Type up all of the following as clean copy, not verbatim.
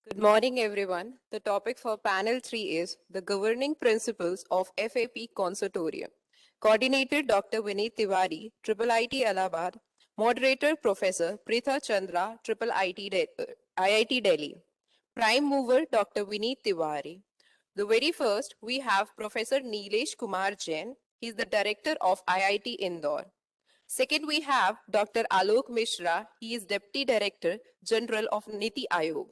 Good morning, everyone. The topic for panel 3 is the governing principles of FAP Consortium. Coordinator Dr. Vineet Tiwari, Triple IT Allahabad. Moderator Professor Pritha Chandra, IIT Delhi. Prime mover Dr. Vineet Tiwari. The very first, we have Professor Nilesh Kumar Jain. He is the director of IIT Indore. Second, we have Dr. Alok Mishra. He is Deputy Director General of Niti Aayog.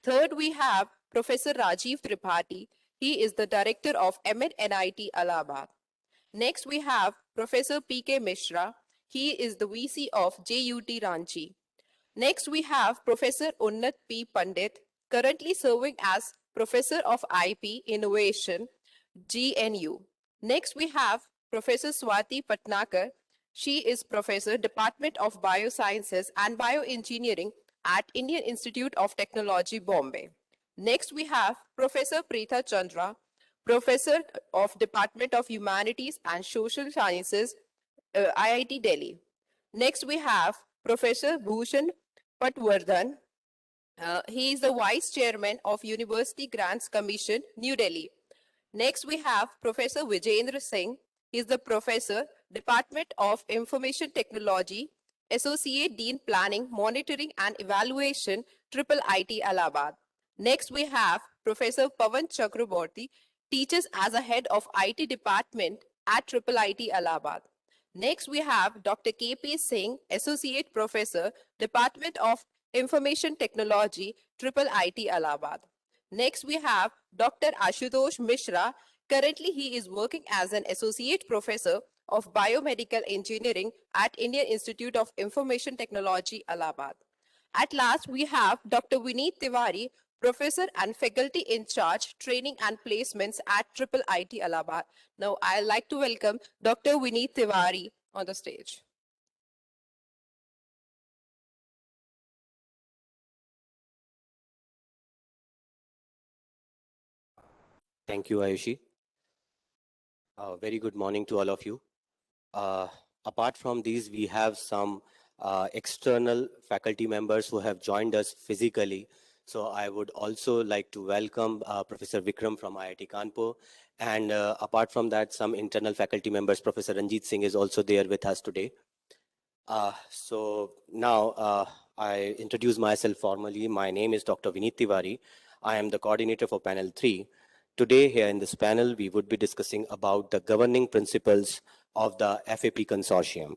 Third, we have Professor Rajiv Tripathi. He is the director of MNNIT Allahabad. Next, we have Professor P.K. Mishra. He is the VC of JUT Ranchi. Next, we have Professor Unnat P. Pandit, currently serving as Professor of IP Innovation, GNU. Next, we have Professor Swati Patnakar. She is Professor, Department of Biosciences and Bioengineering at Indian Institute of Technology, Bombay. Next, we have Professor Pritha Chandra, Professor of Department of Humanities and Social Sciences, IIT Delhi. Next, we have Professor Bhushan Patwardhan. He is the Vice Chairman of University Grants Commission, New Delhi. Next, we have Professor Vijendra Singh. He is the Professor, Department of Information Technology, Associate Dean Planning, Monitoring and Evaluation, Triple IT Allahabad. Next, we have Professor Pavan Chakraborty, teaches as a head of IT department at Triple IT Allahabad. Next, we have Dr. K.P. Singh, Associate Professor, Department of Information Technology, Triple IT Allahabad. Next, we have Dr. Ashutosh Mishra. Currently, he is working as an Associate Professor of Biomedical Engineering at Indian Institute of Information Technology, Allahabad. At last, we have Dr. Vineet Tiwari, Professor and Faculty in Charge, Training and Placements at Triple IT Allahabad. Now, I'd like to welcome Dr. Vineet Tiwari on the stage. Thank you, Ayushi. Very good morning to all of you. Apart from these, we have some external faculty members who have joined us physically. So I would also like to welcome Professor Vikram from IIT Kanpur. And apart from that, some internal faculty members, Professor Ranjit Singh is also there with us today. So now I introduce myself formally. My name is Dr. Vineet Tiwari. I am the coordinator for panel 3. Today here in this panel, we would be discussing about the governing principles of the FAP Consortium.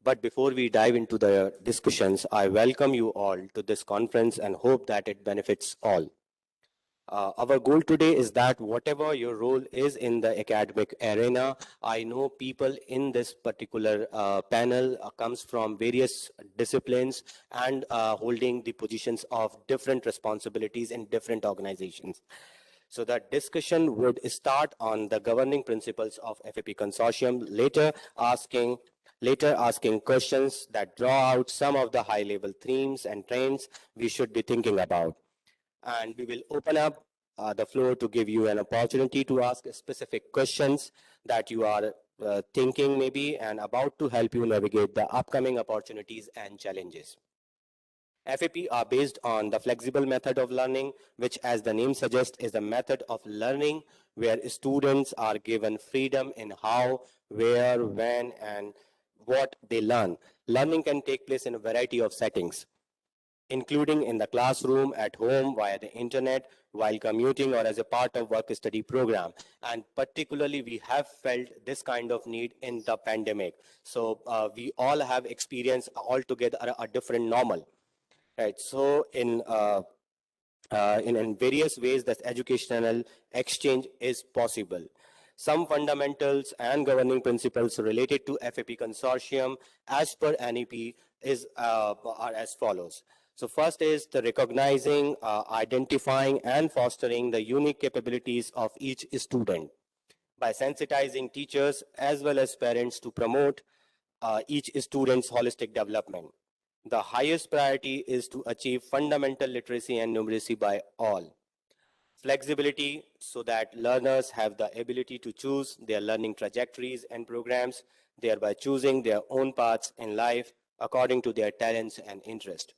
But before we dive into the discussions, I welcome you all to this conference and hope that it benefits all. Our goal today is that whatever your role is in the academic arena, I know people in this particular panel comes from various disciplines and holding the positions of different responsibilities in different organizations. So the discussion would start on the governing principles of FAP Consortium, later asking questions that draw out some of the high-level themes and trends we should be thinking about. And we will open up the floor to give you an opportunity to ask specific questions that you are thinking maybe and about to help you navigate the upcoming opportunities and challenges. FAP are based on the flexible method of learning, which as the name suggests is a method of learning where students are given freedom in how, where, when, and what they learn. Learning can take place in a variety of settings, including in the classroom, at home, via the internet, while commuting, or as a part of work-study program. And particularly, we have felt this kind of need in the pandemic. So we all have experienced altogether a different normal. Right. So in various ways, that educational exchange is possible. Some fundamentals and governing principles related to FAP Consortium as per NEP are as follows. So first is the recognizing, identifying, and fostering the unique capabilities of each student by sensitizing teachers as well as parents to promote each student's holistic development. The highest priority is to achieve fundamental literacy and numeracy by all. Flexibility, so that learners have the ability to choose their learning trajectories and programs, thereby choosing their own paths in life according to their talents and interest.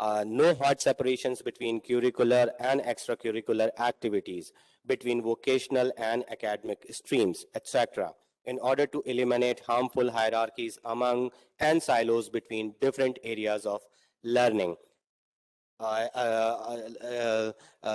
No hard separations between curricular and extracurricular activities, between vocational and academic streams, etc., in order to eliminate harmful hierarchies among and silos between different areas of learning.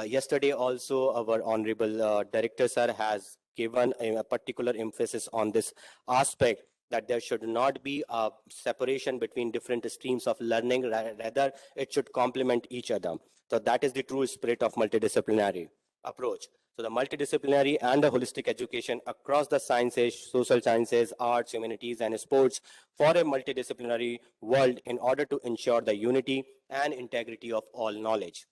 Yesterday also our honorable director sir has given a particular emphasis on this aspect, that there should not be a separation between different streams of learning, rather it should complement each other. So that is the true spirit of multidisciplinary approach. So the multidisciplinary and the holistic education across the sciences, social sciences, arts, humanities, and sports for a multidisciplinary world in order to ensure the unity and integrity of all knowledge.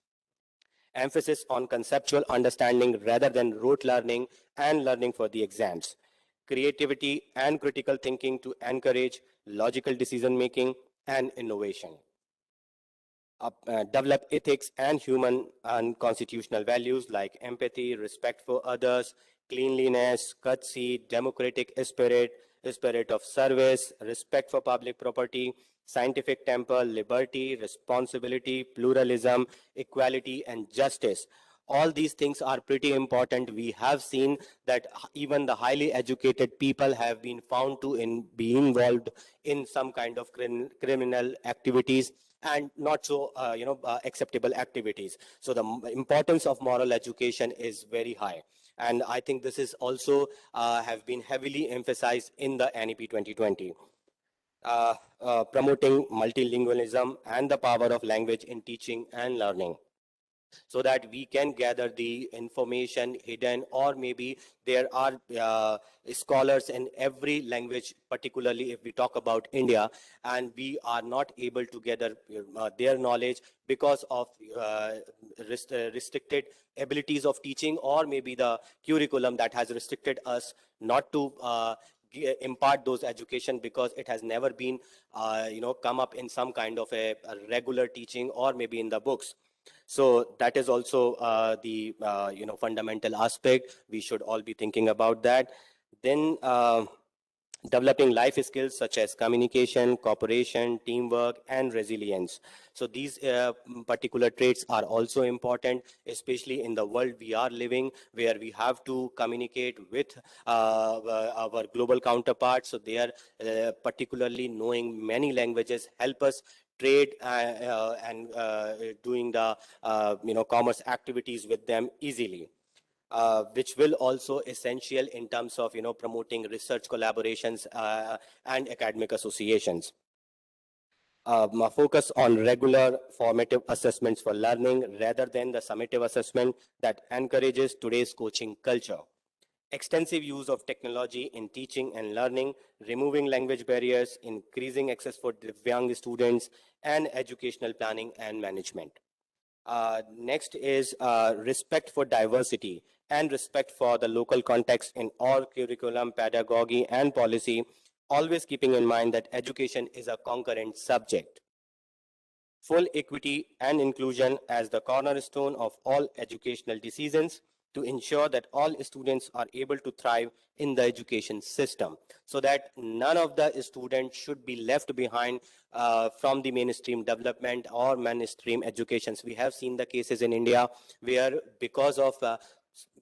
Emphasis on conceptual understanding rather than rote learning and learning for the exams. Creativity and critical thinking to encourage logical decision making and innovation. Develop ethics and human and constitutional values like empathy, respect for others, cleanliness, courtesy, democratic spirit, spirit of service, respect for public property, scientific temper, liberty, responsibility, pluralism, equality, and justice. All these things are pretty important. We have seen that even the highly educated people have been found to be involved in some kind of criminal activities and not so acceptable activities. So the importance of moral education is very high, and I think this is also have been heavily emphasized in the NEP 2020. Promoting multilingualism and the power of language in teaching and learning, so that we can gather the information hidden, or maybe there are scholars in every language, particularly if we talk about India, and we are not able to gather their knowledge because of restricted abilities of teaching, or maybe the curriculum that has restricted us not to impart those education, because it has never been come up in some kind of a regular teaching or maybe in the books. So that is also the fundamental aspect. We should all be thinking about that. Then developing life skills such as communication, cooperation, teamwork, and resilience. So these particular traits are also important, especially in the world we are living, where we have to communicate with our global counterparts. So they are particularly knowing many languages help us trade and doing the commerce activities with them easily. Which will also essential in terms of promoting research collaborations and academic associations. A focus on regular formative assessments for learning rather than the summative assessment that encourages today's coaching culture. Extensive use of technology in teaching and learning, removing language barriers, increasing access for young students, and educational planning and management. Next is respect for diversity and respect for the local context in all curriculum, pedagogy, and policy, always keeping in mind that education is a concurrent subject. Full equity and inclusion as the cornerstone of all educational decisions, to ensure that all students are able to thrive in the education system, so that none of the students should be left behind from the mainstream development or mainstream educations. We have seen the cases in India where, because of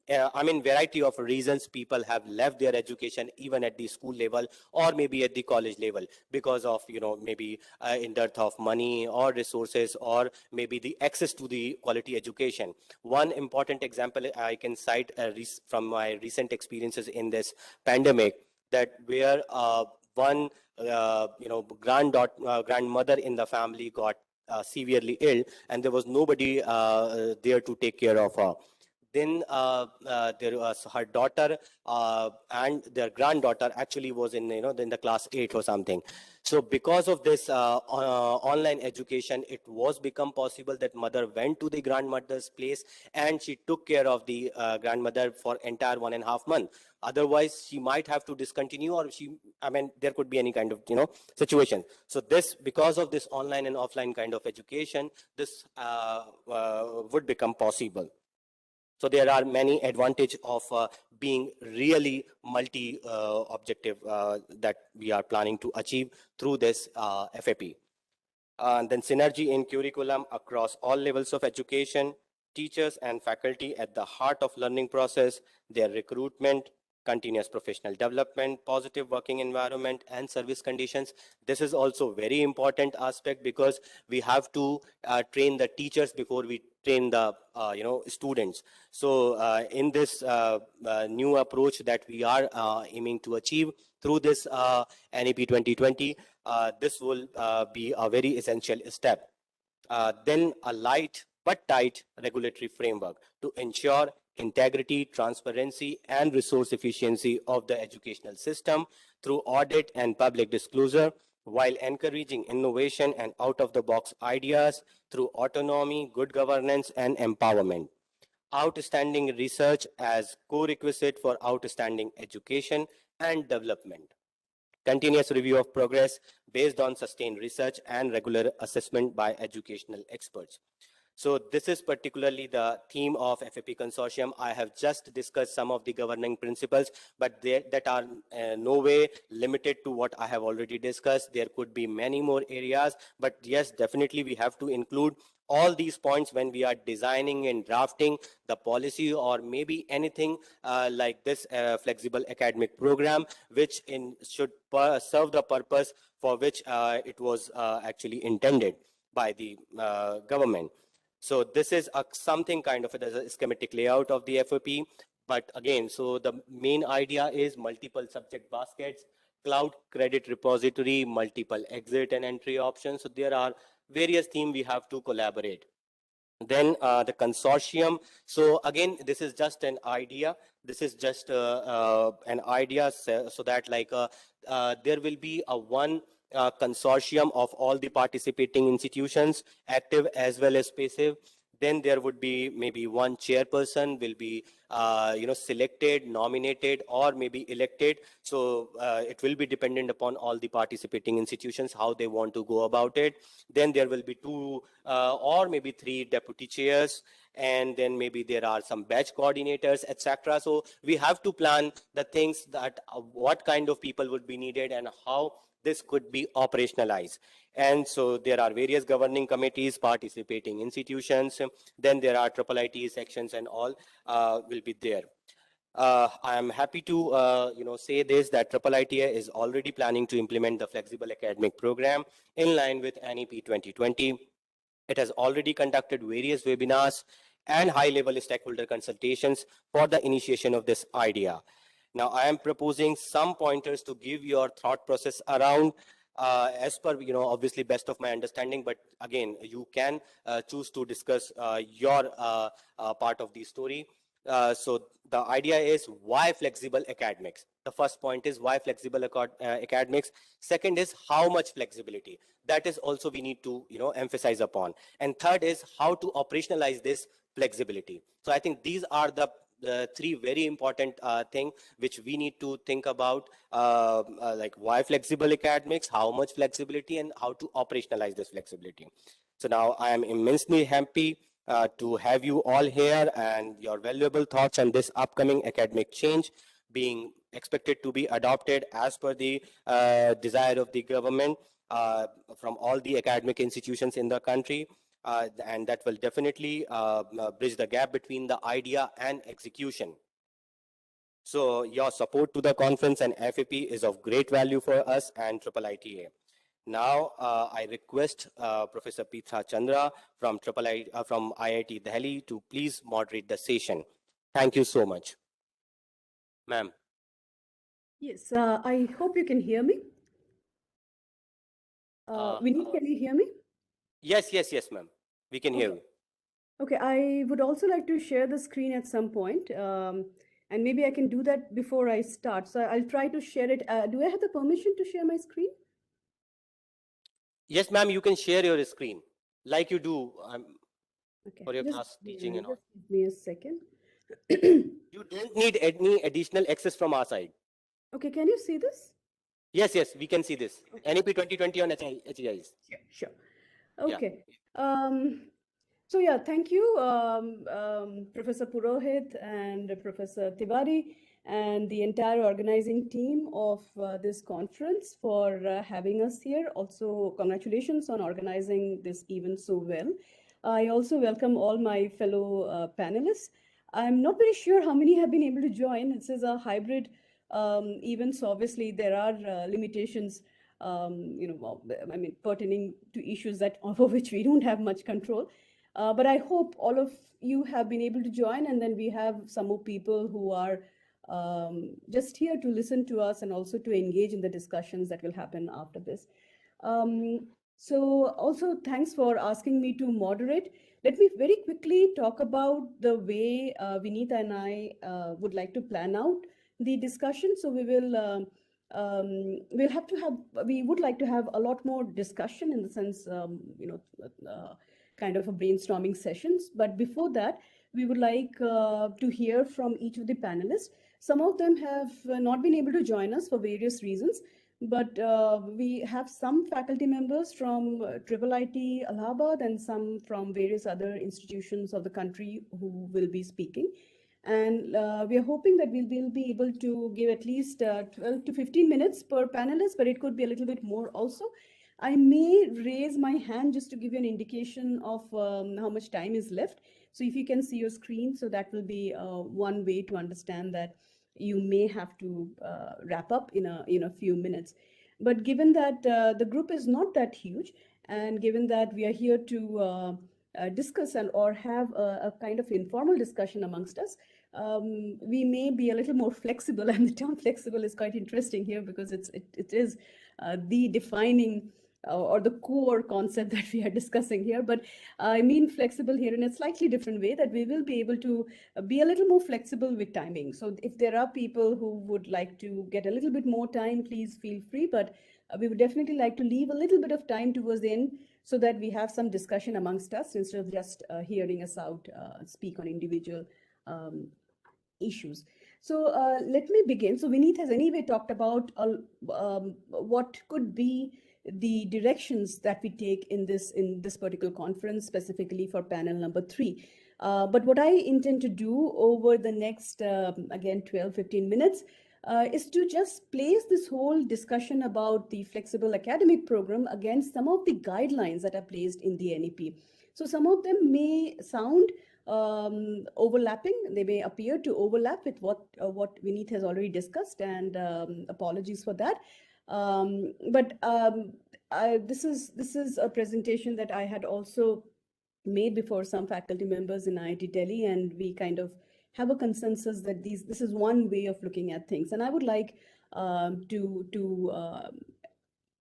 variety of reasons, people have left their education even at the school level or maybe at the college level, because of maybe in dearth of money or resources, or maybe the access to the quality education. One important example I can cite from my recent experiences in this pandemic, that where one grandmother in the family got severely ill, and there was nobody there to take care of her. Then there was her daughter, and their granddaughter actually was in the class 8 or something. So because of this online education, it was become possible that mother went to the grandmother's place and she took care of the grandmother for entire 1.5 month. Otherwise she might have to discontinue, or there could be any kind of situation. So this, because of this online and offline kind of education, this would become possible. So there are many advantages of being really multi objective that we are planning to achieve through this FAP. Then synergy in curriculum across all levels of education, teachers and faculty at the heart of learning process, their recruitment, continuous professional development, positive working environment, and service conditions. This is also very important aspect because we have to train the teachers before we train the students. So in this new approach that we are aiming to achieve through this NEP 2020, this will be a very essential step. Then a light but tight regulatory framework to ensure integrity, transparency, and resource efficiency of the educational system through audit and public disclosure, while encouraging innovation and out-of-the-box ideas through autonomy, good governance, and empowerment. Outstanding research as co-requisite for outstanding education and development. Continuous review of progress based on sustained research and regular assessment by educational experts. So this is particularly the theme of FAP Consortium. I have just discussed some of the governing principles, but that are no way limited to what I have already discussed. There could be many more areas, but yes, definitely we have to include all these points when we are designing and drafting the policy, or maybe anything like this flexible academic program, which should serve the purpose for which it was actually intended by the government. So this is something kind of a schematic layout of the FOP. But again, so the main idea is multiple subject baskets, cloud credit repository, multiple exit and entry options. So there are various themes we have to collaborate. Then the consortium. So again, this is just an idea. This is just an idea so that like there will be a one consortium of all the participating institutions, active as well as passive. Then there would be maybe one chairperson will be selected, nominated, or maybe elected. So it will be dependent upon all the participating institutions how they want to go about it. Then there will be two or maybe three deputy chairs, and then maybe there are some batch coordinators, etc. So we have to plan the things that what kind of people would be needed and how this could be operationalized. And so there are various governing committees, participating institutions, then there are IIIT sections and all will be there. I am happy to say this, that IIITA is already planning to implement the flexible academic program in line with NEP 2020. It has already conducted various webinars and high-level stakeholder consultations for the initiation of this idea. Now, I am proposing some pointers to give your thought process around as per, obviously best of my understanding, but again, you can choose to discuss your part of the story. So the idea is why flexible academics. The first point is why flexible academics. Second is how much flexibility. That is also we need to emphasize upon. And third is how to operationalize this flexibility. So I think these are the three very important thing which we need to think about, like why flexible academics, how much flexibility, and how to operationalize this flexibility. So now I am immensely happy to have you all here and your valuable thoughts on this upcoming academic change being expected to be adopted as per the desire of the government from all the academic institutions in the country. And that will definitely bridge the gap between the idea and execution. So your support to the conference and FAP is of great value for us and IIITA. Now, I request Professor Pitha Chandra from from IIT Delhi to please moderate the session. Thank you so much. Ma'am. Yes, I hope you can hear me. Vinny, can you hear me? Yes, ma'am. We can hear you. Okay, I would also like to share the screen at some point, and maybe I can do that before I start. So I'll try to share it. Do I have the permission to share my screen? Yes, ma'am, you can share your screen like you do for your Just, class teaching and all. Just give me a second. You don't need any additional access from our side. Okay, can you see this? Yes, we can see this. Okay. NEP 2020 on HEIs. Sure. Okay. Yeah. So yeah, thank you, Professor Purohit and Professor Tiwari. and the entire organizing team of this conference for having us here. Also, congratulations on organizing this event so well. I also welcome all my fellow panelists. I'm not very sure how many have been able to join. This is a hybrid event, so obviously there are limitations, I mean, pertaining to issues that over which we don't have much control. But I hope all of you have been able to join, and then we have some more people who are just here to listen to us and also to engage in the discussions that will happen after this. So also thanks for asking me to moderate. Let me very quickly talk about the way Vinita and I would like to plan out the discussion. So we would like to have a lot more discussion in the sense, kind of a brainstorming sessions. But before that, we would like to hear from each of the panelists. Some of them have not been able to join us for various reasons, but we have some faculty members from Triple IT Allahabad and some from various other institutions of the country who will be speaking. And we are hoping that we will be able to give at least 12 to 15 minutes per panelist, but it could be a little bit more also. I may raise my hand just to give you an indication of how much time is left. So if you can see your screen, so that will be one way to understand that you may have to wrap up in a few minutes. But given that the group is not that huge, and given that we are here to discuss and or have a kind of informal discussion amongst us, we may be a little more flexible. And the term flexible is quite interesting here because it is the defining or the core concept that we are discussing here. But I mean flexible here in a slightly different way, that we will be able to be a little more flexible with timing. So if there are people who would like to get a little bit more time, please feel free. But we would definitely like to leave a little bit of time towards the end so that we have some discussion amongst us instead of just hearing us out speak on individual issues. So let me begin. So Vineet has anyway talked about what could be the directions that we take in this particular conference, specifically for panel number 3. But what I intend to do over the next, again, 12-15 minutes is to just place this whole discussion about the flexible academic program against some of the guidelines that are placed in the NEP. So some of them may sound overlapping. They may appear to overlap with what Vineet has already discussed, and apologies for that. This is a presentation that I had also made before some faculty members in IIT Delhi, and we kind of have a consensus that this is one way of looking at things. And I would like to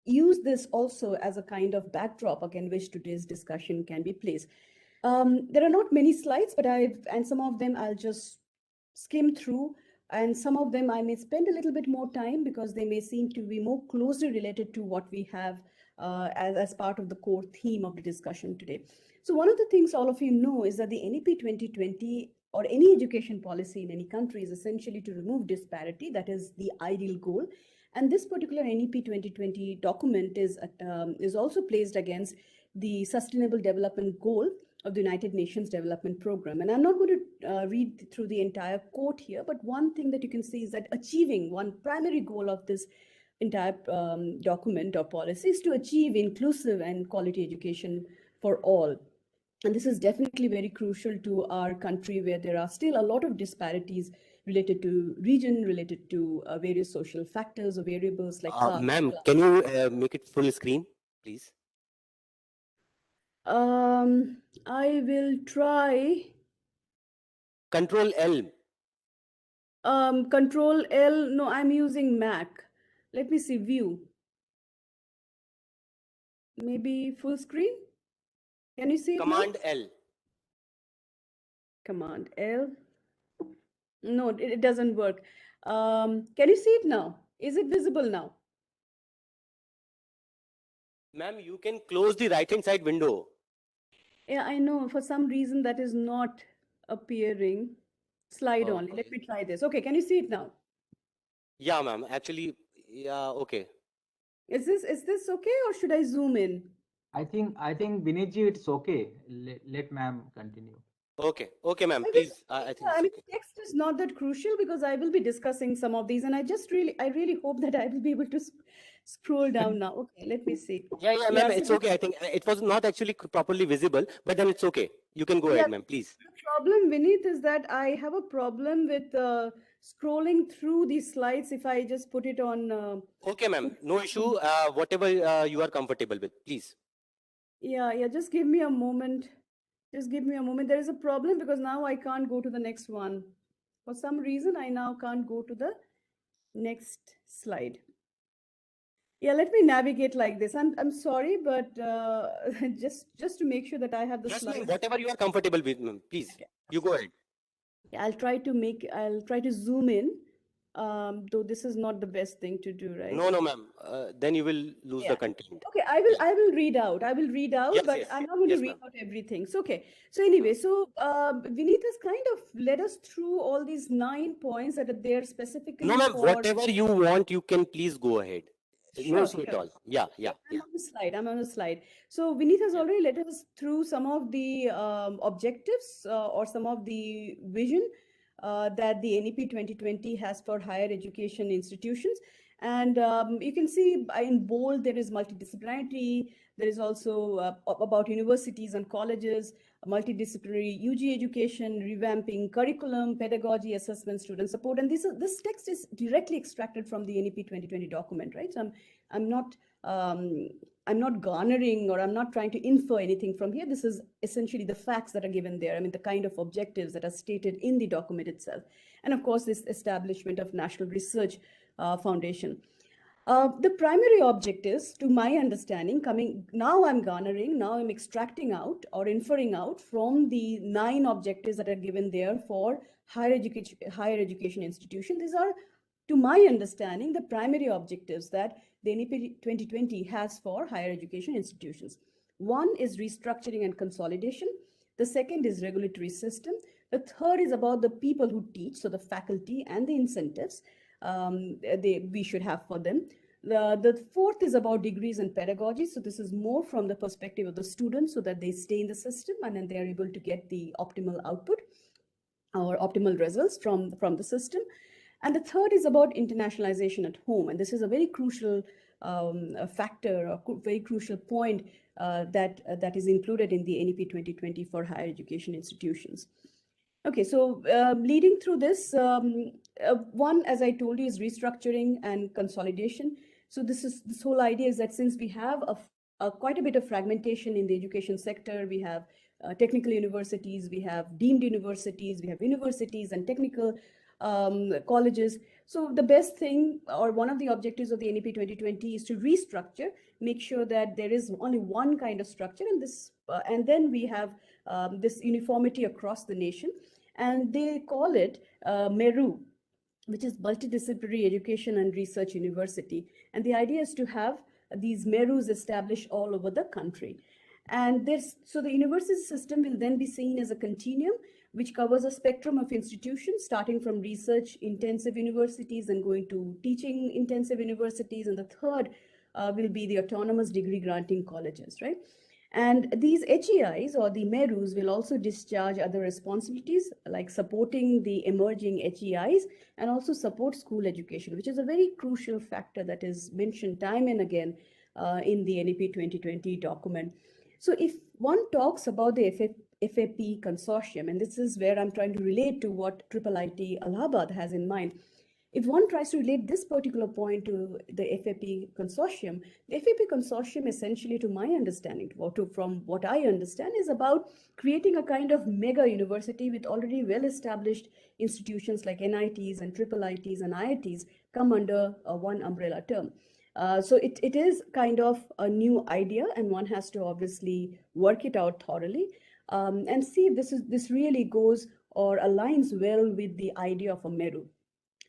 use this also as a kind of backdrop against which today's discussion can be placed. There are not many slides, but and some of them I'll just skim through, and some of them I may spend a little bit more time because they may seem to be more closely related to what we have as part of the core theme of the discussion today. So one of the things all of you know is that the NEP 2020 or any education policy in any country is essentially to remove disparity. That is the ideal goal. And this particular NEP 2020 document is also placed against the Sustainable Development Goal of the United Nations Development Program. And I'm not going to read through the entire quote here, but one thing that you can see is that achieving one primary goal of this entire document or policy is to achieve inclusive and quality education for all. And this is definitely very crucial to our country, where there are still a lot of disparities related to region, related to various social factors or variables like Ma'am, can you make it full screen, please? I will try. Control L. Control L. No, I'm using Mac. Let me see, view. Maybe full screen? Can you see it now? Command L. Command L. No, it doesn't work. Can you see it now? Is it visible now? Ma'am, you can close the right-hand side window. Yeah, I know. For some reason that is not appearing. Slide only. Okay. Let me try this. Okay, can you see it now? Yeah, ma'am. Actually, yeah, okay. Is this okay, or should I zoom in? I think Vinayji, it's okay. Let ma'am continue. Okay, okay, ma'am. I will, Please, I think yeah, I it's mean, okay. text is not that crucial because I will be discussing some of these, and I really hope that I will be able to scroll down now. Okay, let me see. Yeah, yeah, Yeah, ma'am. so It's okay. I think it was not actually properly visible, but then it's okay. You can go yeah, ahead, ma'am. Please. the problem, Vineet, is that I have a problem with scrolling through these slides if I just put it on. Okay, ma'am. Put, No issue. Whatever you are comfortable with, please. yeah, just give me a moment. Just give me a moment. There is a problem because now I can't go to the next one. For some reason, I now can't go to the next slide. Yeah, let me navigate like this. I'm sorry, but just to make sure that I have the Yes, ma'am. slides. Whatever you are comfortable with, ma'am. Please. Okay. You go ahead. Yeah, I'll try to zoom in. Though this is not the best thing to do, right? No, no, ma'am. Then you will lose the Yeah. content. Okay, Yeah. I will read out. I will read out, Yes, but yes, I'm not going to yes, read ma'am. out everything. So, okay. So anyway, so Vineet has kind of led us through all these 9 points that are there No, specifically ma'am. for. Whatever you want, you can please go ahead. No Sure, issue at sure. all. Yeah, Yeah, yeah, I'm yeah, on the slide. I'm on the slide. So Vineet has yeah. already led us through some of the objectives or some of the vision that the NEP 2020 has for higher education institutions. And you can see in bold, there is multidisciplinarity. There is also about universities and colleges, multidisciplinary UG education, revamping curriculum, pedagogy, assessment, student support. And this text is directly extracted from the NEP 2020 document, right? So I'm not um, I'm not garnering or I'm not trying to infer anything from here. This is essentially the facts that are given there. I mean, the kind of objectives that are stated in the document itself. And of course, this establishment of National Research Foundation. The primary objectives, to my understanding, now I'm extracting out or inferring out from the 9 objectives that are given there for higher education institution. These are, to my understanding, the primary objectives that the NEP 2020 has for higher education institutions. One is restructuring and consolidation. The second is regulatory system. The third is about the people who teach, so the faculty and the incentives we should have for them. The fourth is about degrees and pedagogy. So this is more from the perspective of the students so that they stay in the system and then they are able to get the optimal output or optimal results from the system. And the third is about internationalization at home. And this is a very crucial factor, a very crucial point that is included in the NEP 2020 for higher education institutions. Okay, so leading through this, one, as I told you, is restructuring and consolidation. So this whole idea is that since we have quite a bit of fragmentation in the education sector, we have technical universities, we have deemed universities, we have universities and technical colleges. So the best thing, or one of the objectives of the NEP 2020 is to restructure, make sure that there is only one kind of structure, and then we have this uniformity across the nation. And they call it MERU, which is Multidisciplinary Education and Research University. And the idea is to have these MERUs established all over the country. And so the university system will then be seen as a continuum which covers a spectrum of institutions, starting from research intensive universities and going to teaching intensive universities. And the third will be the autonomous degree granting colleges, right? And these HEIs or the MERUs will also discharge other responsibilities like supporting the emerging HEIs and also support school education, which is a very crucial factor that is mentioned time and again in the NEP 2020 document. So if one talks about the FAP Consortium, and this is where I'm trying to relate to what IIIT Allahabad has in mind, if one tries to relate this particular point to the FAP Consortium, the FAP Consortium essentially, to my understanding, from what I understand, is about creating a kind of mega university with already well-established institutions like NITs and IIITs and IITs come under one umbrella term. So it is kind of a new idea, and one has to obviously work it out thoroughly and see if this really goes or aligns well with the idea of a MERU.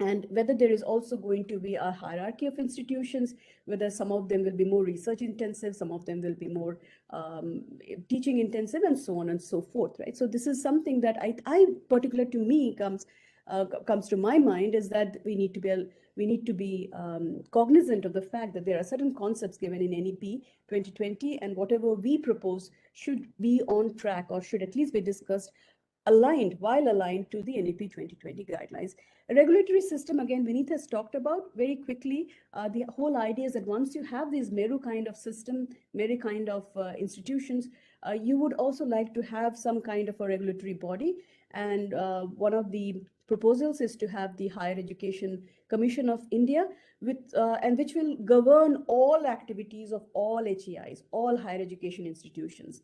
And whether there is also going to be a hierarchy of institutions, whether some of them will be more research intensive, some of them will be more teaching intensive, and so on and so forth, right? So this is something that I particular to me comes to my mind, is that we need to be cognizant of the fact that there are certain concepts given in NEP 2020, and whatever we propose should be on track or should at least be discussed aligned to the NEP 2020 guidelines. A regulatory system, again, Vineet has talked about very quickly. The whole idea is that once you have these Meru kind of system, Meru kind of institutions, you would also like to have some kind of a regulatory body. And one of the proposals is to have the Higher Education Commission of India, and which will govern all activities of all HEIs, all higher education institutions.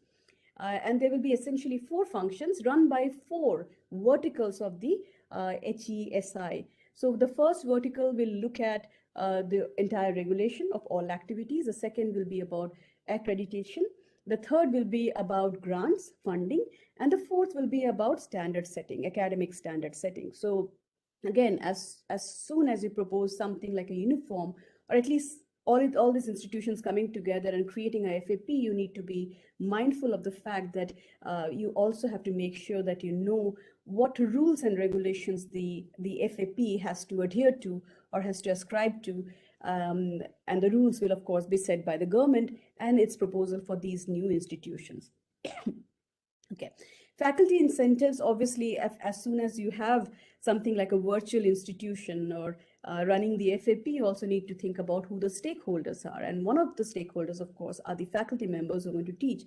And there will be essentially 4 functions run by 4 verticals of the HESI. So the first vertical will look at the entire regulation of all activities. The second will be about accreditation. The third will be about grants, funding, and the fourth will be about standard setting, academic standard setting. So again, as soon as you propose something like a uniform, or at least all these institutions coming together and creating a FAP, you need to be mindful of the fact that you also have to make sure that you know what rules and regulations the FAP has to adhere to or has to ascribe to. And the rules will, of course, be set by the government and its proposal for these new institutions. Okay. Faculty incentives, obviously, as soon as you have something like a virtual institution or running the FAP, you also need to think about who the stakeholders are. And one of the stakeholders, of course, are the faculty members who are going to teach.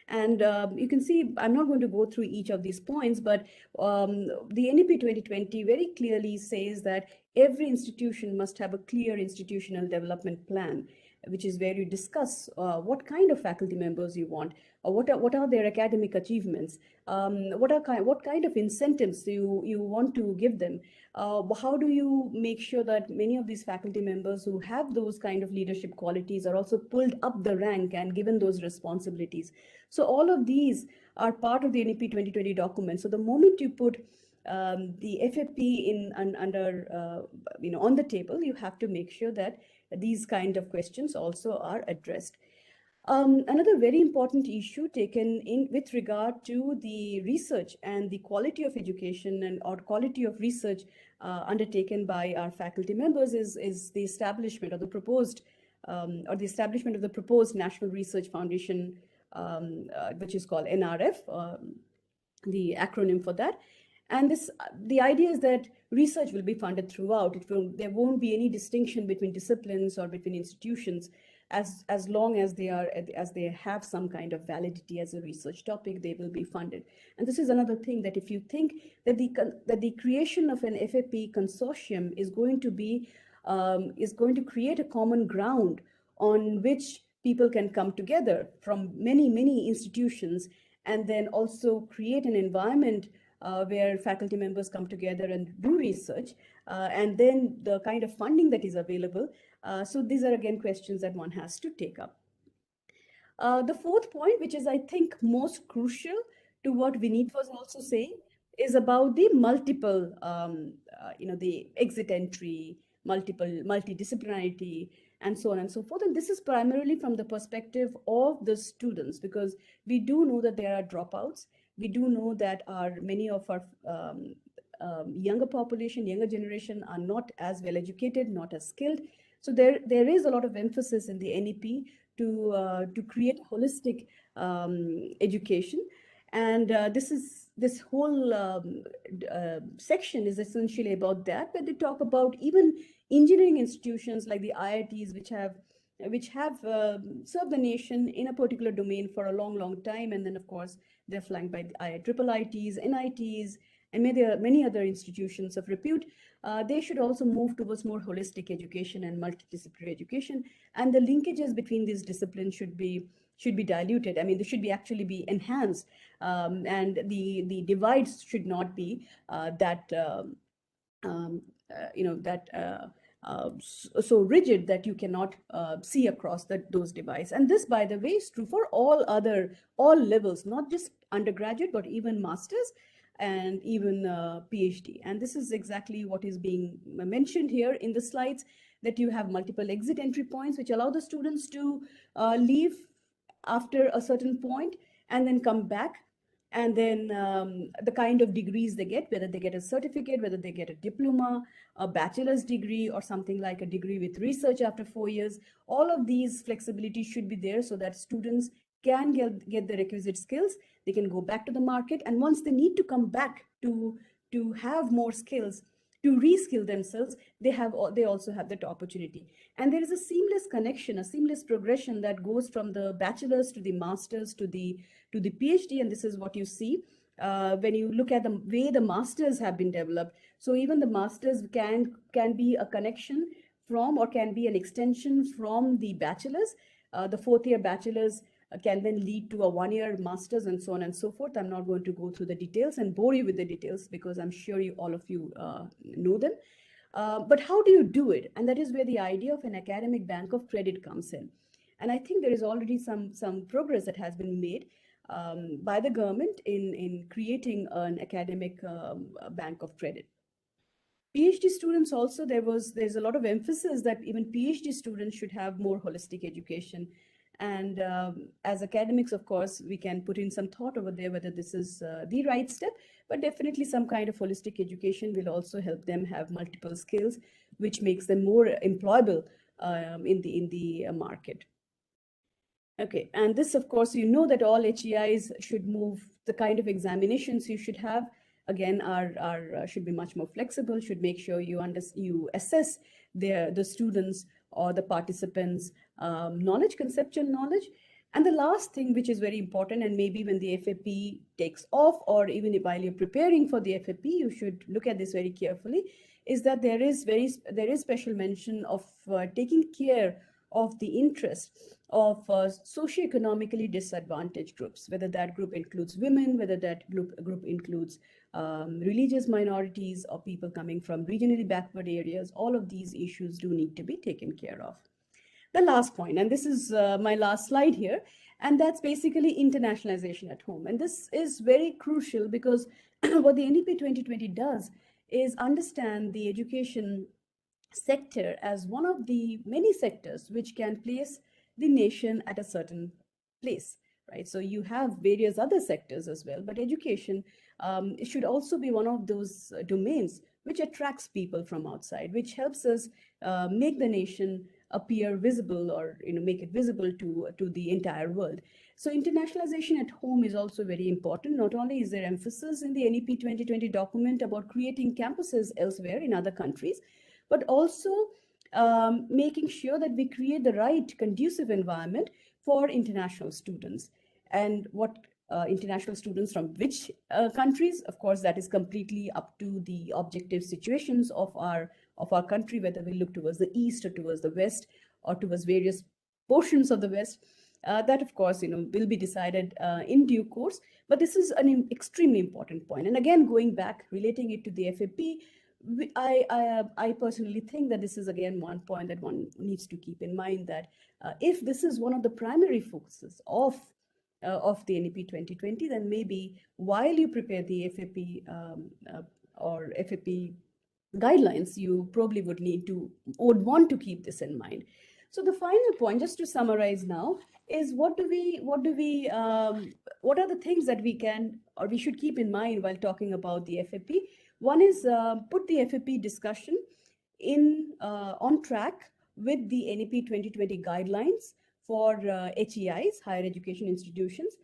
And you can see, I'm not going to go through each of these points, but the NEP 2020 very clearly says that every institution must have a clear institutional development plan, which is where you discuss what kind of faculty members you want, or what are their academic achievements, what kind of incentives you want to give them, how do you make sure that many of these faculty members who have those kind of leadership qualities are also pulled up the rank and given those responsibilities. So all of these are part of the NEP 2020 document. So the moment you put the FAP under on the table, you have to make sure that these kind of questions also are addressed. Another very important issue taken in with regard to the research and the quality of education or quality of research undertaken by our faculty members is the establishment of the proposed National Research Foundation, which is called NRF, the acronym for that. And the idea is that research will be funded throughout. There won't be any distinction between disciplines or between institutions, as long as they have some kind of validity as a research topic, they will be funded. And this is another thing, that if you think that the creation of an FAP consortium is going to create a common ground on which people can come together from many institutions, and then also create an environment where faculty members come together and do research, and then the kind of funding that is available. So these are again questions that one has to take up. The fourth point, which is I think most crucial to what Vineet was also saying, is about the multiple, the exit entry, multidisciplinarity, and so on and so forth. And this is primarily from the perspective of the students, because we do know that there are dropouts. We do know that many of our younger population, younger generation are not as well educated, not as skilled. So there is a lot of emphasis in the NEP to create holistic education. And this whole section is essentially about that, where they talk about even engineering institutions like the IITs, which have served the nation in a particular domain for a long time. And then, of course, they're flanked by the IITs, NITs, and many other institutions of repute. They should also move towards more holistic education and multidisciplinary education. And the linkages between these disciplines should be diluted. I mean, they should actually be enhanced. And the divides should not be so rigid that you cannot see across those divides. And this, by the way, is true for all levels, not just undergraduate, but even masters and even PhD. And this is exactly what is being mentioned here in the slides, that you have multiple exit entry points, which allow the students to leave after a certain point and then come back. And then the kind of degrees they get, whether they get a certificate, whether they get a diploma, a bachelor's degree, or something like a degree with research after 4 years, all of these flexibilities should be there so that students can get the requisite skills, they can go back to the market. And once they need to come back to have more skills, to reskill themselves, they also have that opportunity. And there is a seamless connection, a seamless progression that goes from the bachelor's to the master's to the PhD. And this is what you see when you look at the way the masters have been developed. So even the masters can be a connection from, or can be an extension from, the bachelor's. The fourth year bachelor's can then lead to a 1-year master's, and so on and so forth. I'm not going to go through the details and bore you with the details, because I'm sure all of you know them. But how do you do it? And that is where the idea of an academic bank of credit comes in. And I think there is already some progress that has been made by the government in creating an academic bank of credit. PhD students also, there's a lot of emphasis that even PhD students should have more holistic education. And as academics, of course, we can put in some thought over there whether this is the right step, but definitely some kind of holistic education will also help them have multiple skills, which makes them more employable in the market. Okay, and this, of course, you know that all HEIs should move, the kind of examinations you should have, again, are should be much more flexible, should make sure you assess the students or the participants' knowledge, conceptual knowledge. And the last thing, which is very important, and maybe when the FAP takes off, or even while you're preparing for the FAP, you should look at this very carefully, is that there is special mention of taking care of the interests of socioeconomically disadvantaged groups, whether that group includes women, whether that group includes religious minorities, or people coming from regionally backward areas. All of these issues do need to be taken care of. The last point, and this is my last slide here, and that's basically internationalization at home. And this is very crucial, because what the NEP 2020 does is understand the education sector as one of the many sectors which can place the nation at a certain place, right? So you have various other sectors as well, but education should also be one of those domains which attracts people from outside, which helps us make the nation appear visible, or make it visible to the entire world. So internationalization at home is also very important. Not only is there emphasis in the NEP 2020 document about creating campuses elsewhere in other countries, but also making sure that we create the right conducive environment for international students. And what international students from which countries, of course, that is completely up to the objective situations of our country, whether we look towards the east or towards the west or towards various portions of the west. That, of course, will be decided in due course. But this is an extremely important point. And again, going back, relating it to the FAP, I personally think that this is, again, one point that one needs to keep in mind, that if this is one of the primary focuses of the NEP 2020, then maybe while you prepare the FAP or FAP guidelines, you probably would want to keep this in mind. So the final point, just to summarize now, is what are the things that we can, or we should keep in mind while talking about the FAP? One is put the FAP discussion on track with the NEP 2020 guidelines for HEIs, higher education institutions.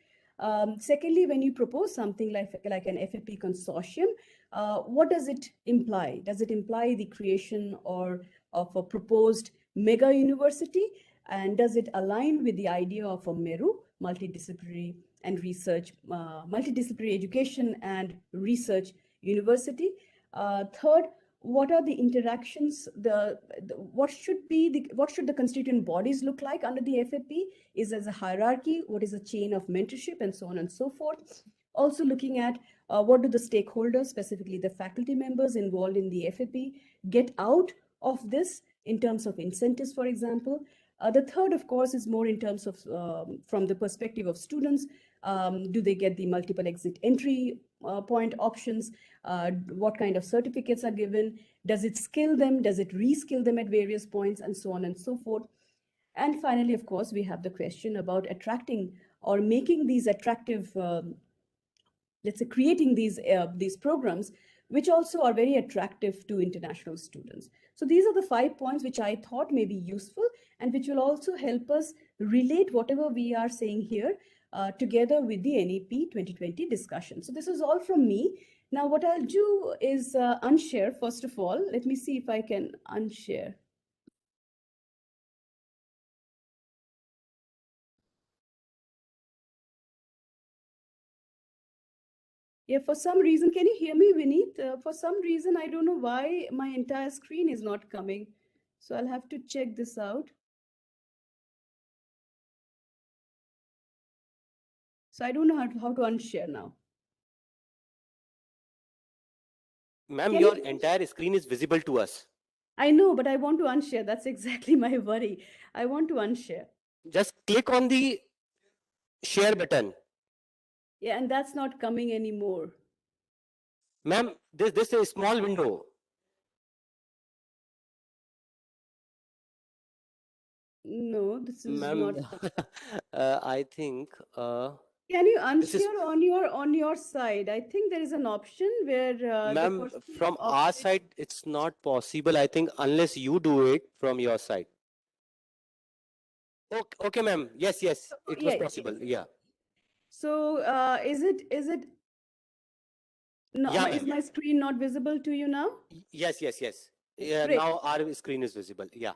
Secondly, when you propose something like an FAP consortium, what does it imply? Does it imply the creation of a proposed mega university? And does it align with the idea of a MERU, multidisciplinary education and research university? Third, what are the interactions? What should the constituent bodies look like under the FAP? Is there a hierarchy? What is a chain of mentorship, and so on and so forth? Also looking at what do the stakeholders, specifically the faculty members involved in the FAP, get out of this in terms of incentives, for example. The third, of course, is more in terms of from the perspective of students. Do they get the multiple exit entry point options? What kind of certificates are given? Does it skill them? Does it reskill them at various points, and so on and so forth? And finally, of course, we have the question about attracting or making these attractive, let's say, creating these programs, which also are very attractive to international students. So these are the 5 points which I thought may be useful. and which will also help us relate whatever we are saying here together with the NEP 2020 discussion. So this is all from me. Now, what I'll do is unshare first of all. Let me see if I can unshare. Yeah, for some reason, can you hear me, Vineet? For some reason, I don't know why my entire screen is not coming. So I'll have to check this out. So I don't know how to unshare now. Ma'am, Can your you- entire screen is visible to us. I know, but I want to unshare. That's exactly my worry. I want to unshare. Just click on the share button. Yeah, and that's not coming anymore. Ma'am, this is a small window. No, this is Ma'am, not. I think Can you this is, unshare on your side? I think there is an option where the ma'am, person has from our opted. side, it's not possible, I think, unless you do it from your side. Okay, ma'am. Yes, it was Yeah, possible. yes. Yeah. So is it no? Yeah, Is ma'am. my screen not visible to you now? Yes. Yeah, Great. now our screen is visible. Yeah.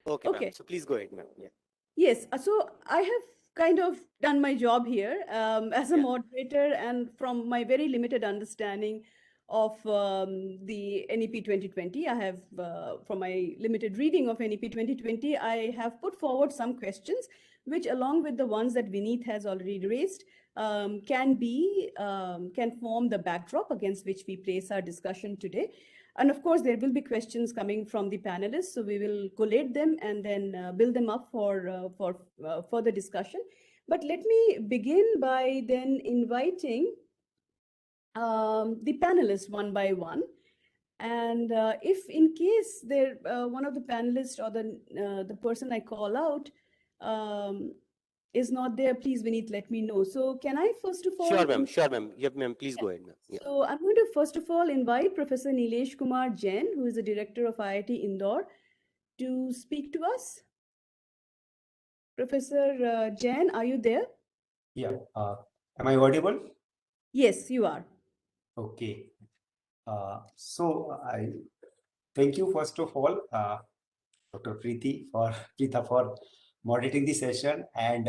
Okay, ma'am. Okay. So please go ahead, ma'am. Yeah. Yes, so I have kind of done my job here as a Yeah. moderator, and from my very limited understanding of the NEP 2020, I have, from my limited reading of NEP 2020, I have put forward some questions, which, along with the ones that Vineet has already raised, can form the backdrop against which we place our discussion today. And of course, there will be questions coming from the panelists, so we will collate them and then build them up for further discussion. But let me begin by then inviting the panelists one by one. And if in case one of the panelists or the person I call out is not there, please, Vineet, let me know. So can I first of all Sure, ma'am. Sure, ma'am. Yep, ma'am. Please go ahead, ma'am. Yeah. so I'm going to first of all invite Professor Nilesh Kumar Jain, who is the director of IIT Indore, to speak to us. Professor Jain, are you there? Yeah. Am I audible? Yes, you are. Okay. So I thank you first of all, Dr. Preetha for moderating the session and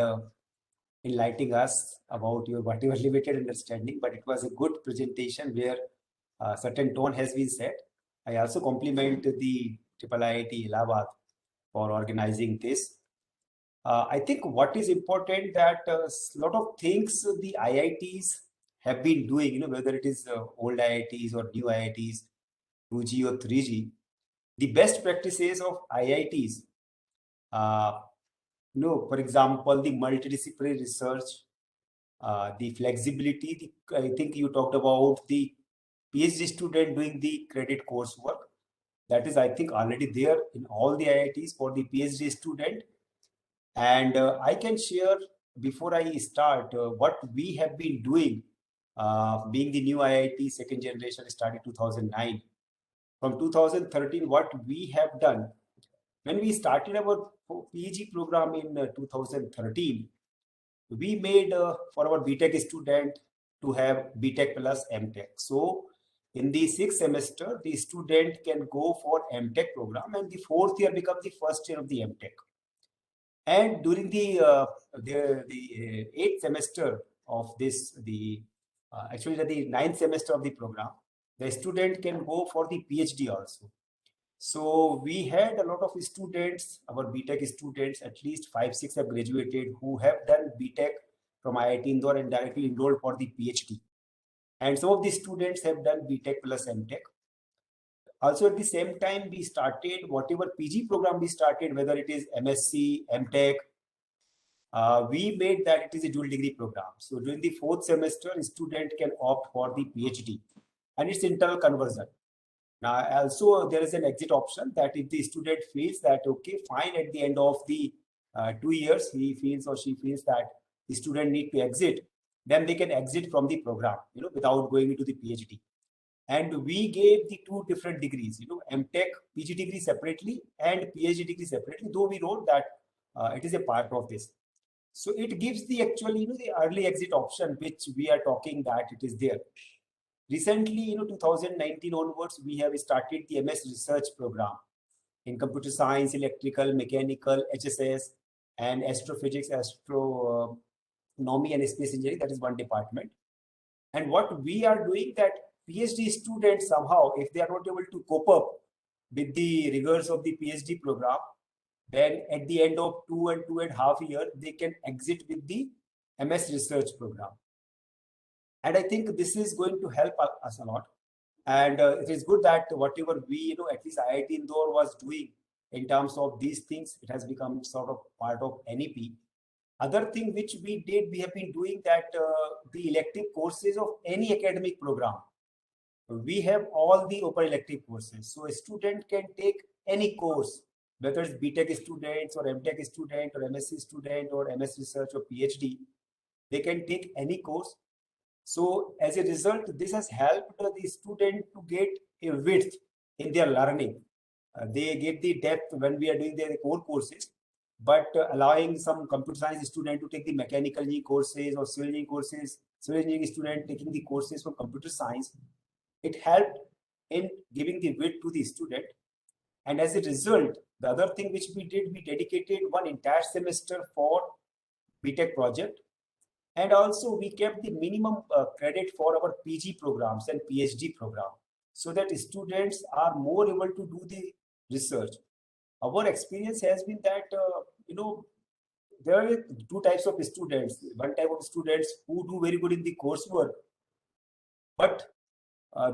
enlightening us about your whatever limited understanding. But it was a good presentation where a certain tone has been set. I also compliment the IIT Allahabad for organizing this. I think what is important that a lot of things the IITs have been doing, whether it is old IITs or new IITs, 2G or 3G, the best practices of IITs, for example, the multidisciplinary research, the flexibility, I think you talked about the PhD student doing the credit coursework. That is, I think, already there in all the IITs for the PhD student. And I can share before I start what we have been doing, being the new IIT second generation started 2009. From 2013, what we have done, when we started our PG program in 2013, we made for our BTech student to have BTech plus MTech. So in the sixth semester, the student can go for MTech program, and the fourth year becomes the first year of the MTech. And during the eighth semester of this, actually the ninth semester of the program, the student can go for the PhD also. So we had a lot of students, our BTech students, at least 5-6 have graduated who have done BTech from IIT Indore and directly enrolled for the PhD. And some of the students have done BTech plus MTech. Also, at the same time, we started whatever PG program we started, whether it is MSc, MTech, we made that it is a dual degree program. So during the fourth semester, a student can opt for the PhD and it's internal conversion. Now, also there is an exit option that if the student feels that, okay, fine, at the end of the 2 years, he feels or she feels that the student need to exit, then they can exit from the program, without going into the PhD. And we gave the two different degrees, MTech, PG degree separately and PhD degree separately, though we wrote that it is a part of this. So it gives the actually, the early exit option, which we are talking that it is there. Recently, 2019 onwards, we have started the MS research program in computer science, electrical, mechanical, HSS, and astrophysics, astronomy, and space engineering. That is one department. And what we are doing that PhD students somehow, if they are not able to cope up with the rigors of the PhD program, then at the end of 2.5 years, they can exit with the MS research program. And I think this is going to help us a lot. And it is good that whatever we, at least IIT Indore was doing in terms of these things, it has become sort of part of NEP. Other thing which we did, we have been doing that the elective courses of any academic program. We have all the open elective courses. So a student can take any course, whether it's BTech students or MTech student or MSc student or MS research or PhD, they can take any course. So as a result, this has helped the student to get a width in their learning. They get the depth when we are doing their core courses, but allowing some computer science student to take the mechanical engineering courses or civil engineering courses, civil engineering student taking the courses from computer science, it helped in giving the width to the student. And as a result, the other thing which we did, we dedicated one entire semester for BTech project. And also we kept the minimum credit for our PG programs and PhD program so that students are more able to do the research. Our experience has been that, there are two types of students. One type of students who do very good in the coursework, but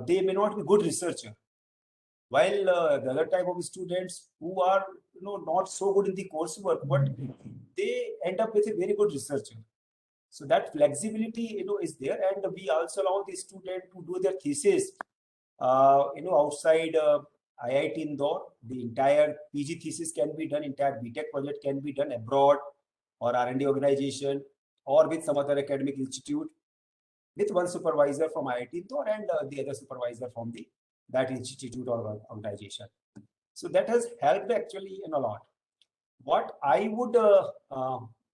they may not be good researcher. While the other type of students who are, not so good in the coursework, but they end up with a very good researcher. So that flexibility, is there, and we also allow the student to do their thesis, outside IIT Indore. The entire PG thesis can be done, entire BTech project can be done abroad or R&D organization or with some other academic institute with one supervisor from IIT Indore and the other supervisor from that institute or organization. So that has helped actually in a lot. What I would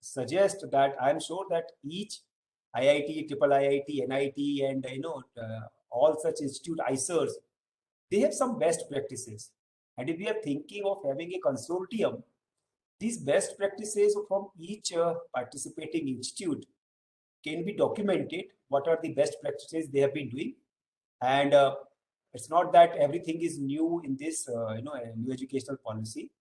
suggest that I'm sure that each IIT, triple IIT, NIT, and all such institute ICERs, they have some best practices. And if we are thinking of having a consortium, these best practices from each participating institute can be documented. What are the best practices they have been doing? And it's not that everything is new in this, new educational policy.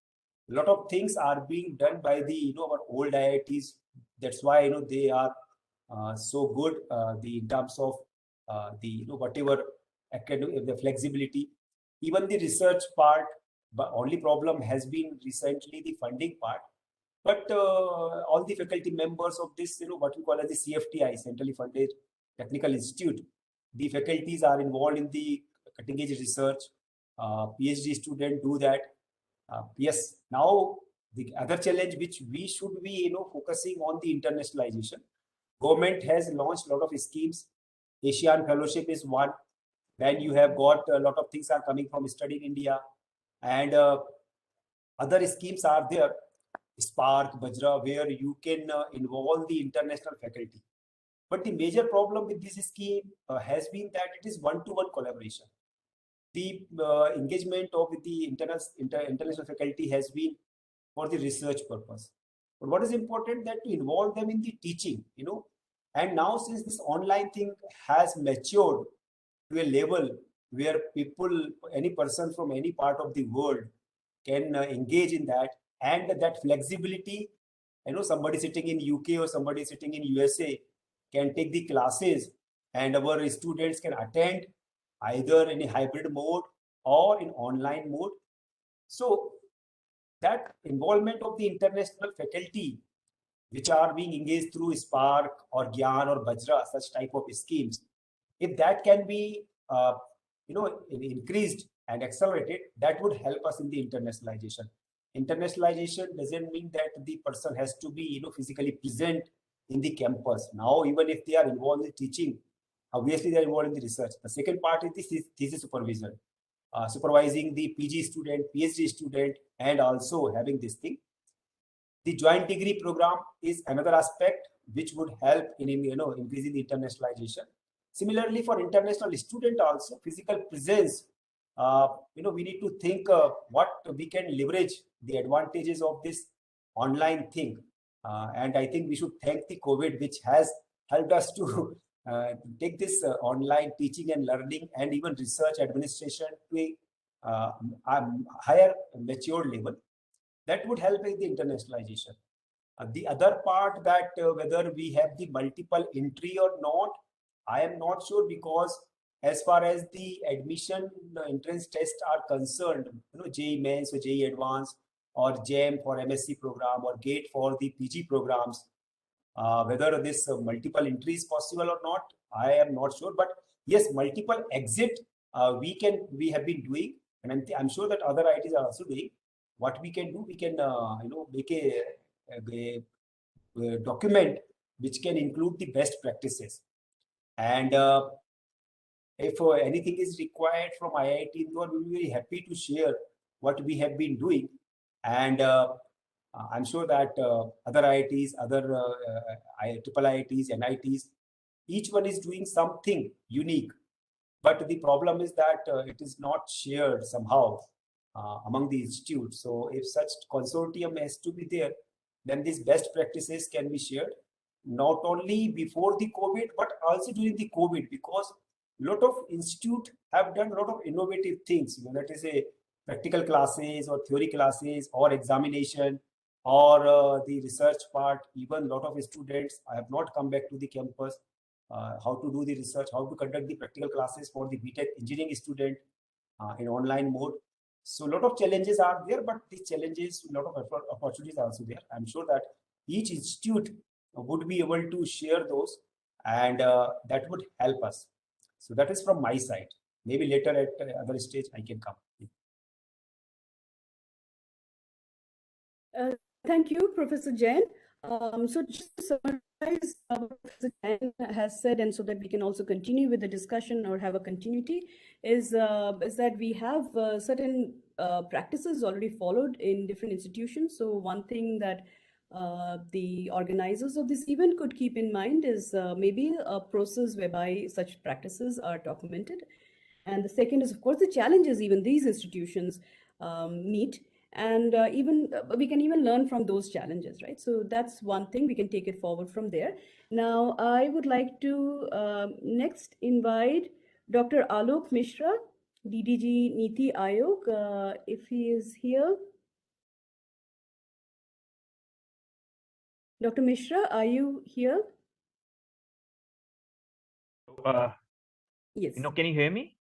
A lot of things are being done by the our old IITs. That's why they are so good in terms of the whatever academic, the flexibility, even the research part. But only problem has been recently the funding part. But all the faculty members of this, what we call as the CFTI, centrally funded technical institute, the faculties are involved in the cutting edge research. PhD students do that. Yes, now the other challenge which we should be focusing on the internationalization. Government has launched a lot of schemes. Asian Fellowship is one. Then you have got a lot of things are coming from Study in India, and other schemes are there. Spark, Bajra, where you can involve the international faculty. But the major problem with this scheme has been that it is one-to-one collaboration. The engagement of the international faculty has been for the research purpose. But what is important that to involve them in the teaching, and now since this online thing has matured to a level where people, any person from any part of the world can engage in that, and that flexibility, somebody sitting in UK or somebody sitting in USA can take the classes and our students can attend either in a hybrid mode or in online mode. So that involvement of the international faculty, which are being engaged through Spark or Gyan or Bajra, such type of schemes, if that can be increased and accelerated, that would help us in the internationalization. Internationalization doesn't mean that the person has to be physically present in the campus. Now, even if they are involved in teaching, Obviously, they are involved in the research. The second part is the thesis supervision, supervising the PG student, PhD student, and also having this thing. The joint degree program is another aspect which would help in increasing the internationalization. Similarly, for international student also, physical presence. We need to think what we can leverage the advantages of this online thing, and I think we should thank the COVID, which has helped us to take this online teaching and learning and even research administration to a higher mature level that would help in the internationalization. The other part that whether we have the multiple entry or not, I am not sure, because as far as the admission entrance tests are concerned, JEE Mains or JEE Advanced or JAM for MSc program or GATE for the PG programs, whether this multiple entry is possible or not, I am not sure. But yes, multiple exit we have been doing, and I'm sure that other ITs are also doing. What we can do, we can make a document which can include the best practices. And if anything is required from IIT Indore, we will be very happy to share what we have been doing. And I'm sure that other IITs, other triple IITs, NITs, each one is doing something unique. But the problem is that it is not shared somehow among the institutes. So if such consortium has to be there, then these best practices can be shared, not only before the COVID, but also during the COVID, because a lot of institute have done a lot of innovative things, that is a practical classes or theory classes or examination or the research part. Even a lot of students have not come back to the campus. How to do the research, how to conduct the practical classes for the BTech engineering student in online mode. So a lot of challenges are there, but these challenges, a lot of opportunities are also there. I'm sure that each institute would be able to share those, and that would help us. So that is from my side. Maybe later at other stage I can come. Thank you, Professor Jain. So just to summarize what Professor Jain has said, and so that we can also continue with the discussion or have a continuity, is that we have certain practices already followed in different institutions. So one thing that the organizers of this event could keep in mind is maybe a process whereby such practices are documented. And the second is, of course, the challenges even these institutions meet. And we can even learn from those challenges, right? So that's one thing, we can take it forward from there. Now, I would like to next invite Dr. Alok Mishra, DDG Niti Ayog, if he is here. Dr. Mishra, are you here? Yes. Can you hear me?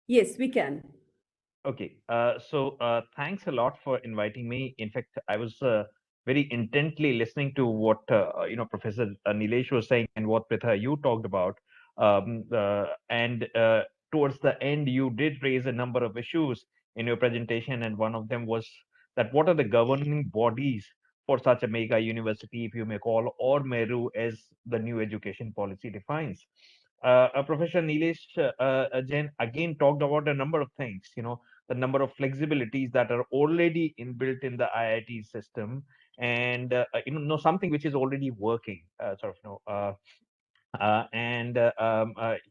Yes, we can. Okay. Thanks a lot for inviting me. In fact, I was very intently listening to what Professor Nilesh was saying and what Pritha you talked about. And towards the end, you did raise a number of issues in your presentation, and one of them was that what are the governing bodies for such a mega university, if you may call, or MERU, as the new education policy defines. Professor Nilesh Jain again talked about a number of things, the number of flexibilities that are already inbuilt in the IIT system, and something which is already working,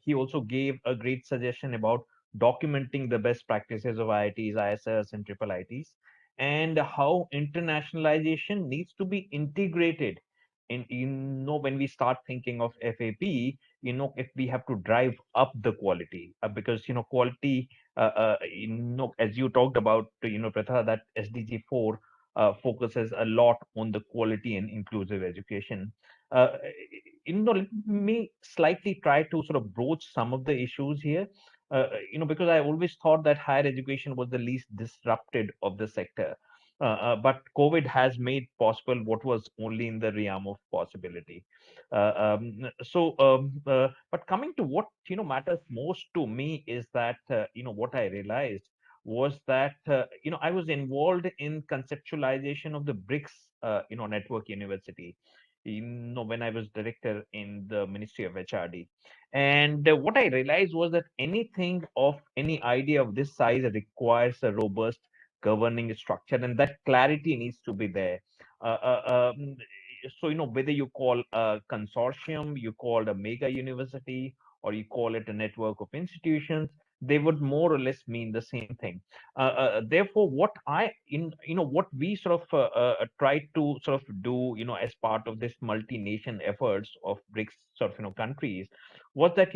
he also gave a great suggestion about documenting the best practices of IITs, ISS, and triple ITs, and how internationalization needs to be integrated when we start thinking of FAP, if we have to drive up the quality, because quality, as you talked about, Pratha, that SDG 4 focuses a lot on the quality and inclusive education. Let me slightly try to sort of broach some of the issues here, because I always thought that higher education was the least disrupted of the sector. But COVID has made possible what was only in the realm of possibility. But coming to what matters most to me is that what I realized was that I was involved in conceptualization of the BRICS network university, when I was director in the Ministry of HRD. And what I realized was that anything of any idea of this size requires a robust governing structure, and that clarity needs to be there. Uh, uh, um, so, whether you call a consortium, you call it a mega university, or you call it a network of institutions, they would more or less mean the same thing. Therefore, what we sort of try to sort of do, as part of this multi-nation efforts of BRICS sort of, countries, was that,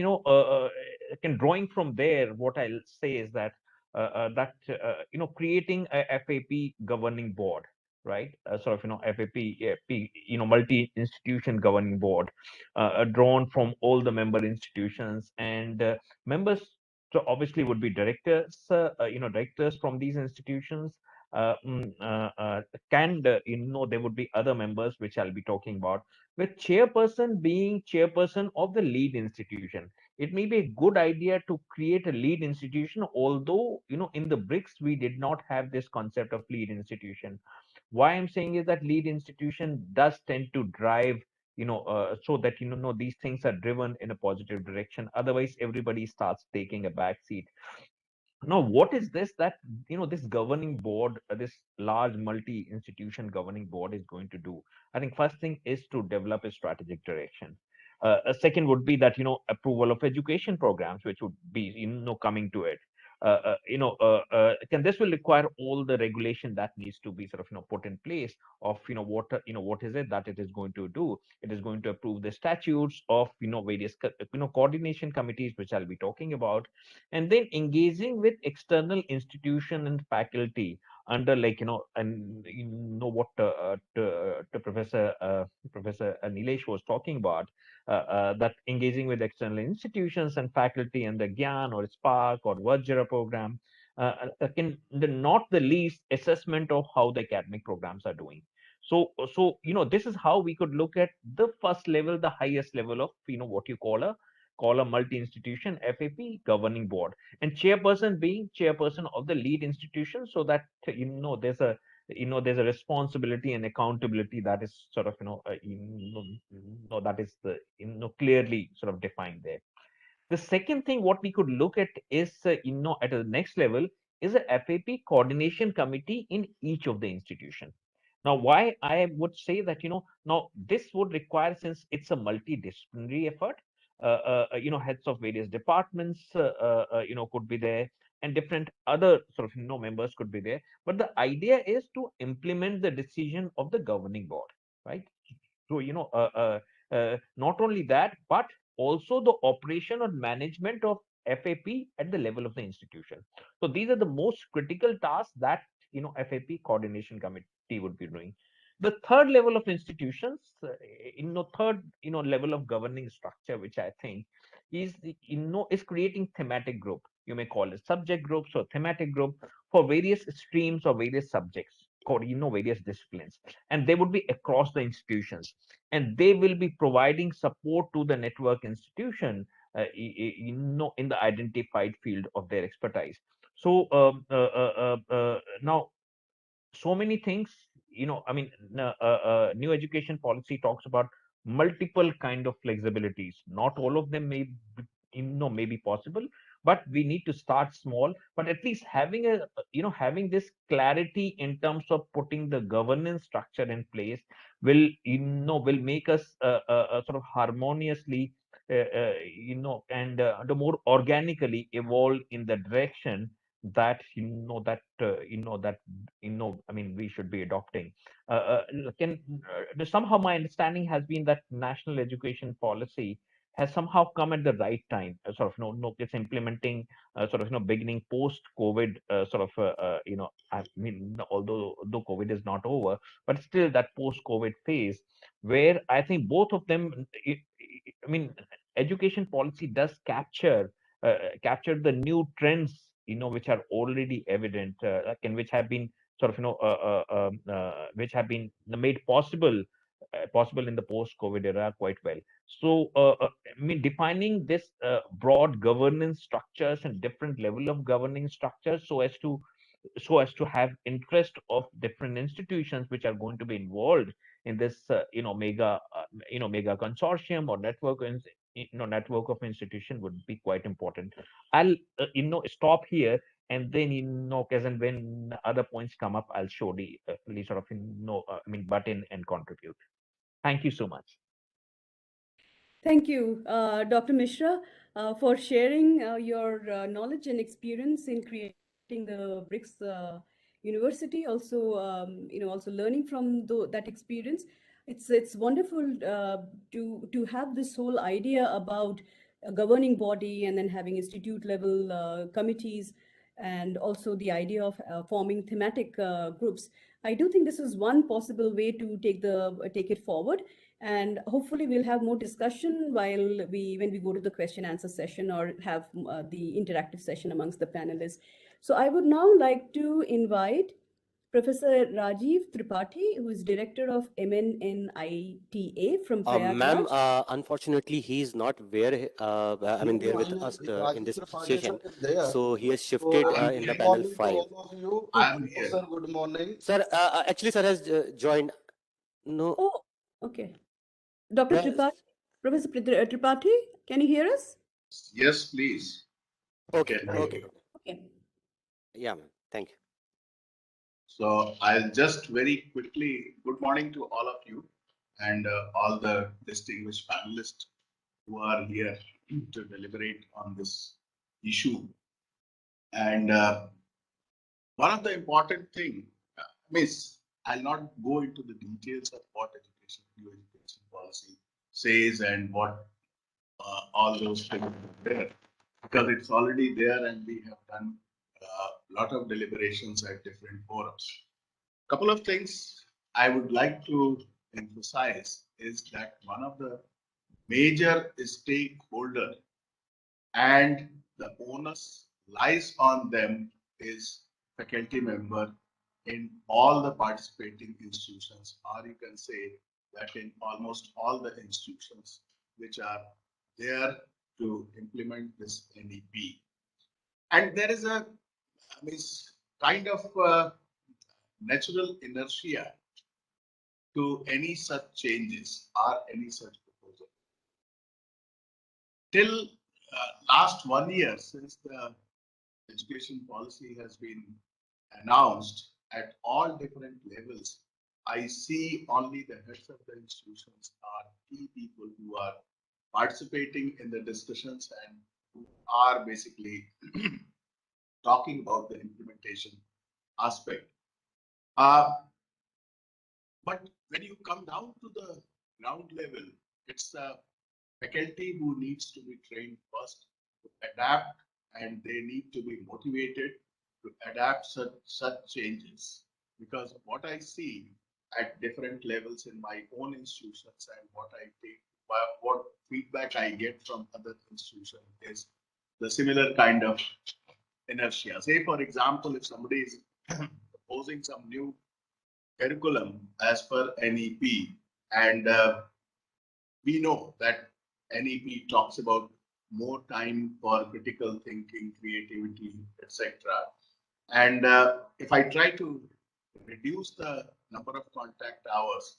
can drawing from there, what I'll say is that, creating a FAP governing board, right? Sort of, FAP, multi-institution governing board, drawn from all the member institutions, and members so obviously would be directors, directors from these institutions. Uh, mm, uh, uh, there would be other members which I'll be talking about, with chairperson being chairperson of the lead institution. It may be a good idea to create a lead institution, although, in the BRICS, we did not have this concept of lead institution. Why I'm saying is that lead institution does tend to drive, so that, these things are driven in a positive direction. Otherwise, everybody starts taking a back seat. Now, what is this that, this governing board, this large multi-institution governing board is going to do? I think first thing is to develop a strategic direction. A second would be that, approval of education programs, which would be, coming to it. Can this will require all the regulation that needs to be sort of, put in place of, what is it that it is going to do? It is going to approve the statutes of, various, coordination committees, which I'll be talking about, and then engaging with external institution and faculty under, like, and what Professor Nilesh was talking about, that engaging with external institutions and faculty and the Gyan or Spark or Vajra program, can not the least assessment of how the academic programs are doing. So this is how we could look at the first level, the highest level of, what you call a multi-institution FAP governing board, and chairperson being chairperson of the lead institution, so that, there's a responsibility and accountability that is sort of, that is the, clearly sort of defined there. The second thing what we could look at is, at the next level, is a FAP coordination committee in each of the institution. Now, why I would say that, now this would require, since it's a multidisciplinary effort, heads of various departments, could be there, and different other sort of, members could be there. But the idea is to implement the decision of the governing board, right? So, not only that, but also the operation or management of FAP at the level of the institution. So these are the most critical tasks that, FAP coordination committee would be doing. The third level of institutions, third, level of governing structure, which I think is, is creating thematic group. You may call it subject groups or thematic group for various streams or various subjects, or, various disciplines, and they would be across the institutions, and they will be providing support to the network institution, in the identified field of their expertise. So now, so many things, I mean, new education policy talks about multiple kind of flexibilities. Not all of them may be possible, but we need to start small, but at least having having this clarity in terms of putting the governance structure in place will make us, sort of harmoniously, and the more organically evolve in the direction that, I mean, we should be adopting. Can Somehow my understanding has been that national education policy has somehow come at the right time, sort of, it's implementing, sort of, beginning post COVID, sort of, I mean, although COVID is not over, but still that post COVID phase, where I think both of them, I mean, education policy does capture the new trends, which are already evident, and which have been sort of, which have been made possible in the post-COVID era quite well. So, I mean, defining this broad governance structures and different level of governing structures, so as to so as to have interest of different institutions which are going to be involved in this mega consortium or network network of institution would be quite important. I'll stop here, and then as and when other points come up, I'll surely sort of butt in and contribute. Thank you so much. Thank you, Dr. Mishra, for sharing your knowledge and experience in creating the BRICS University. Also, also learning from that experience. It's wonderful to have this whole idea about a governing body and then having institute level committees, and also the idea of forming thematic groups. I do think this is one possible way to take it forward, and hopefully we'll have more discussion when we go to the question answer session or have the interactive session amongst the panelists. So I would now like to invite Professor Rajiv Tripathi, who is Director of MNNITA from Ma'am, Prayagraj. unfortunately, he is not there. There with us in this session. So he has shifted in the Good panel morning to 5. all of you. I'm here. Sir, good morning. Sir, actually, sir has joined. No. Oh, okay. Dr. Well, Tripathi, Professor Tripathi, can you hear us? Yes, please. okay, Can hear okay. you. Okay. Yeah, ma'am. Thank you. So I'll just very quickly, good morning to all of you and all the distinguished panelists who are here to deliberate on this issue. And one of the important thing, Miss, I'll not go into the details of what new education policy says and what all those things are there, because it's already there and we have done a lot of deliberations at different forums. Couple of things I would like to emphasize is that one of the major stakeholder and the onus lies on them is faculty member in all the participating institutions, or you can say that in almost all the institutions which are there to implement this NEP. And there is a kind of natural inertia to any such changes or any such proposal. Till last 1 year since the education policy has been announced at all different levels, I see only the heads of the institutions are key people who are participating in the discussions and who are basically talking about the implementation aspect. But when you come down to the ground level, it's the faculty who needs to be trained first to adapt, and they need to be motivated to adapt such changes. Because what I see at different levels in my own institutions and what feedback I get from other institutions is the similar kind of inertia. Say, for example, if somebody is proposing some new curriculum as per NEP, and we know that NEP talks about more time for critical thinking, creativity, etc. And if I try to reduce the number of contact hours,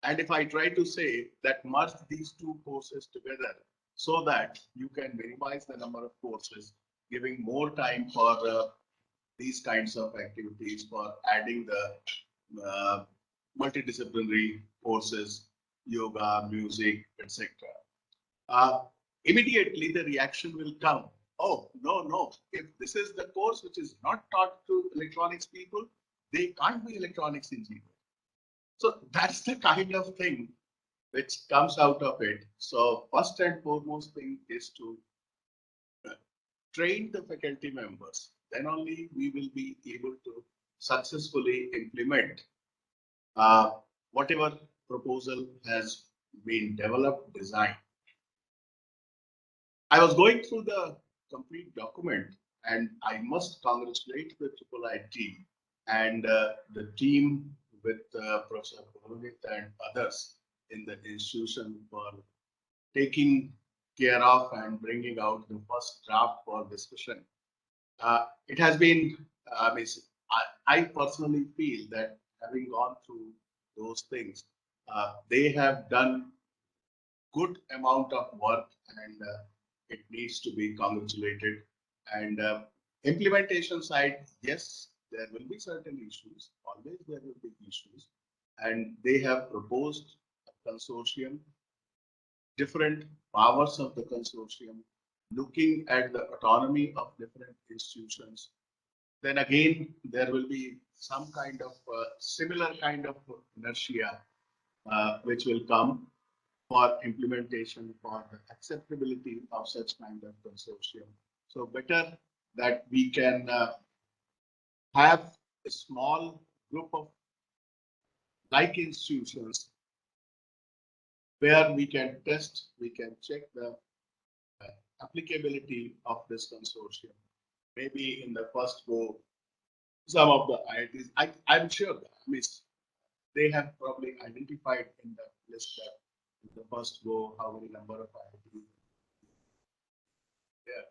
and if I try to say that merge these two courses together so that you can minimize the number of courses, giving more time for these kinds of activities, for adding the multidisciplinary courses, yoga, music, etc. Immediately the reaction will come. Oh, no. If this is the course which is not taught to electronics people, they can't be electronics engineers. So that's the kind of thing which comes out of it. So first and foremost thing is to train the faculty members. Then only we will be able to successfully implement whatever proposal has been developed, designed. I was going through the complete document, and I must congratulate the IIIT team and the team with Professor Purohit and others in the institution for taking care of and bringing out the first draft for discussion. It has been mean, I personally feel that having gone through those things, they have done good amount of work, and it needs to be congratulated. And implementation side, yes, there will be certain issues. Always there will be issues, and they have proposed a consortium, different powers of the consortium, looking at the autonomy of different institutions. Then again, there will be some kind of similar kind of inertia which will come for implementation, for the acceptability of such kind of consortium. So better that we can have a small group of like institutions where we can test, we can check the applicability of this consortium. Maybe in the first go, some of the IITs, I'm sure that, I mean, they have probably identified in the list that in the first go, how many number of IITs there.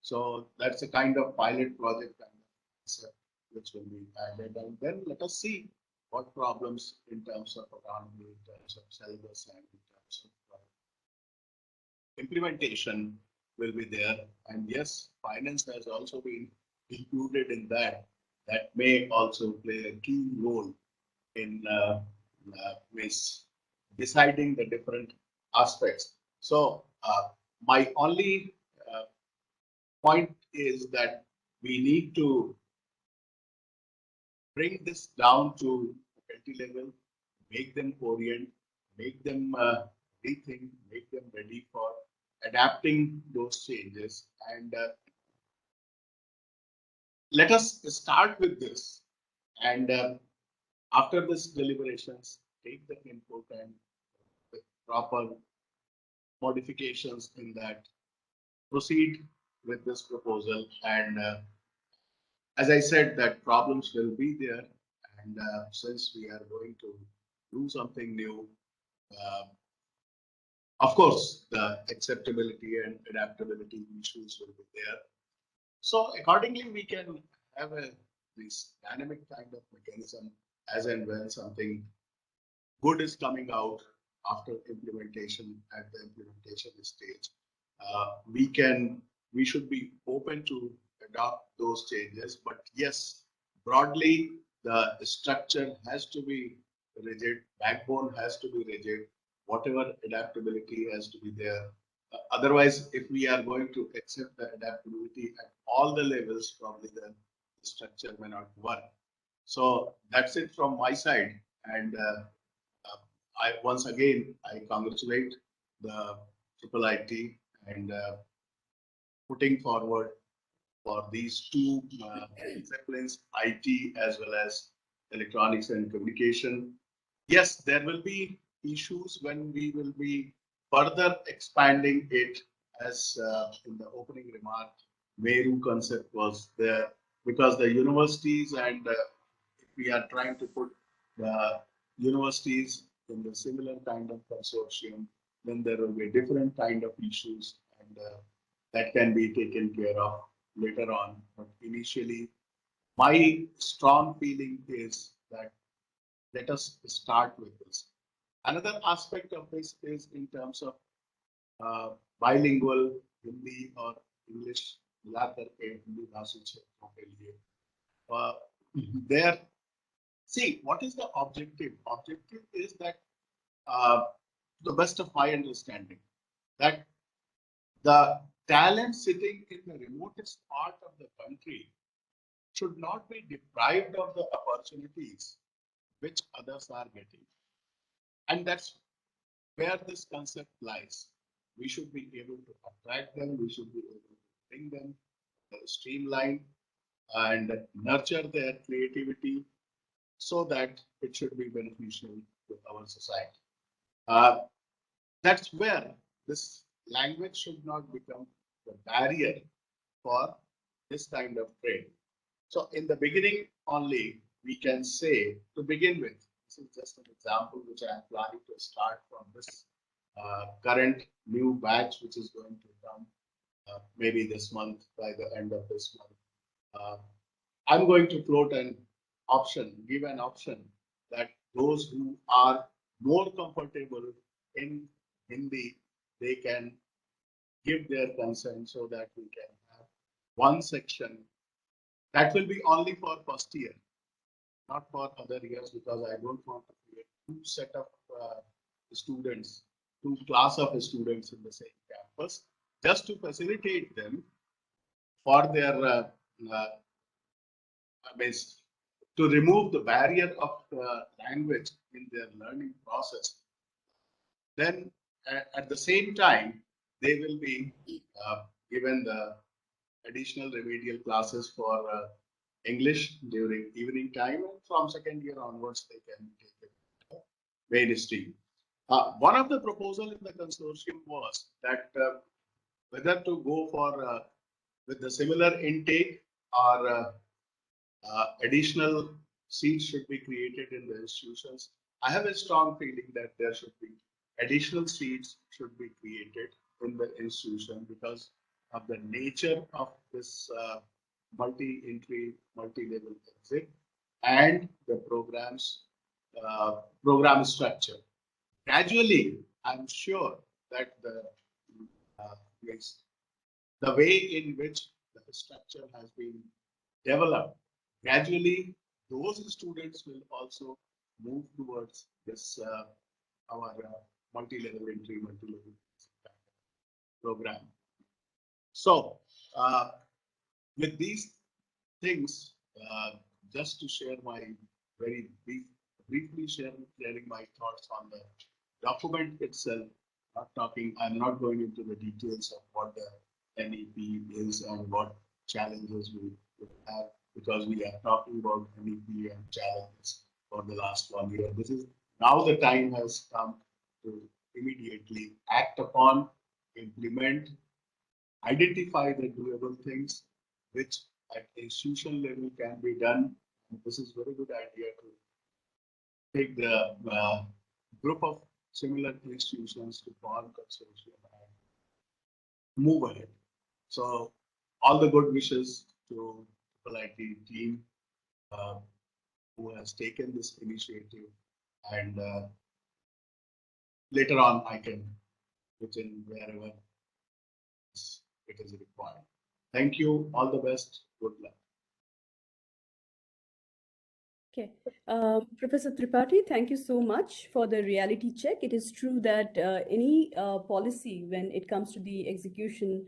So that's a kind of pilot project kind of concept which will be added. And then let us see what problems in terms of autonomy, in terms of syllabus, and in terms of implementation will be there. And yes, finance has also been included in that. That may also play a key role in deciding the different aspects. So my only point is that we need to bring this down to faculty level, make them orient, make them rethink, make them ready for adapting those changes. And let us start with this. And after this deliberations, take the input and with proper modifications in that, proceed with this proposal. And as I said, that problems will be there. And since we are going to do something new, uh, of course, the acceptability and adaptability issues will be there. So accordingly, we can have this dynamic kind of mechanism as and when something good is coming out after implementation at the implementation stage. We should be open to adopt those changes, but yes, broadly, the structure has to be rigid, backbone has to be rigid, whatever adaptability has to be there. Otherwise, if we are going to accept the adaptability at all the levels, probably the structure may not work. So that's it from my side. And I once again I congratulate the Triple IT and putting forward for these two disciplines, IT as well as electronics and communication. Yes, there will be issues when we will be further expanding it, as in the opening remark, Meru concept was there, because the universities and if we are trying to put the universities in the similar kind of consortium, then there will be different kind of issues, and that can be taken care of later on. But initially, my strong feeling is that let us start with this. Another aspect of this is in terms of bilingual Hindi or English मिला करके हिंदी भाषी क्षेत्रों के लिए there. See, what is the objective? Objective is that, to the best of my understanding, that the talent sitting in the remotest part of the country should not be deprived of the opportunities which others are getting. And that's where this concept lies. We should be able to attract them, we should be able to bring them, streamline and nurture their creativity so that it should be beneficial to our society. Uh, that's where this language should not become the barrier for this kind of trade. So in the beginning only, we can say, to begin with, this is just an example which I am planning to start from this current new batch, which is going to come maybe this month, by the end of this month. I'm going to float an option, give an option that those who are more comfortable in Hindi, they can give their consent so that we can have one section that will be only for first year, not for other years, because I don't want to create two set of students, two class of students in the same campus, just to facilitate them for their base to remove the barrier of language in their learning process. Then at the same time, they will be given the additional remedial classes for English during evening time, and from second year onwards, they can take it mainstream. One of the proposal in the consortium was that whether to go for with the similar intake or additional seats should be created in the institutions. I have a strong feeling that there should be additional seats should be created in the institution because of the nature of this multi-entry, multi-level exit and the program structure. Gradually, I'm sure that uh, yes, the way in which the structure has been developed, gradually those students will also move towards this our multi-level entry, multi-level program. So with these things, just to share my very briefly sharing my thoughts on the document itself, not talking, I'm not going into the details of what the NEP is and what challenges we have, because we are talking about NEP and challenges for the last 1 year. This is now the time has come to immediately act upon, implement, identify the doable things which at institution level can be done. And this is very good idea to take the group of similar institutions to form consortium and move ahead. So all the good wishes to the IT team uh, who has taken this initiative, and later on I can put in wherever it is required. Thank you. All the best. Good luck. Okay. Professor Tripathi, thank you so much for the reality check. It is true that any policy, when it comes to the execution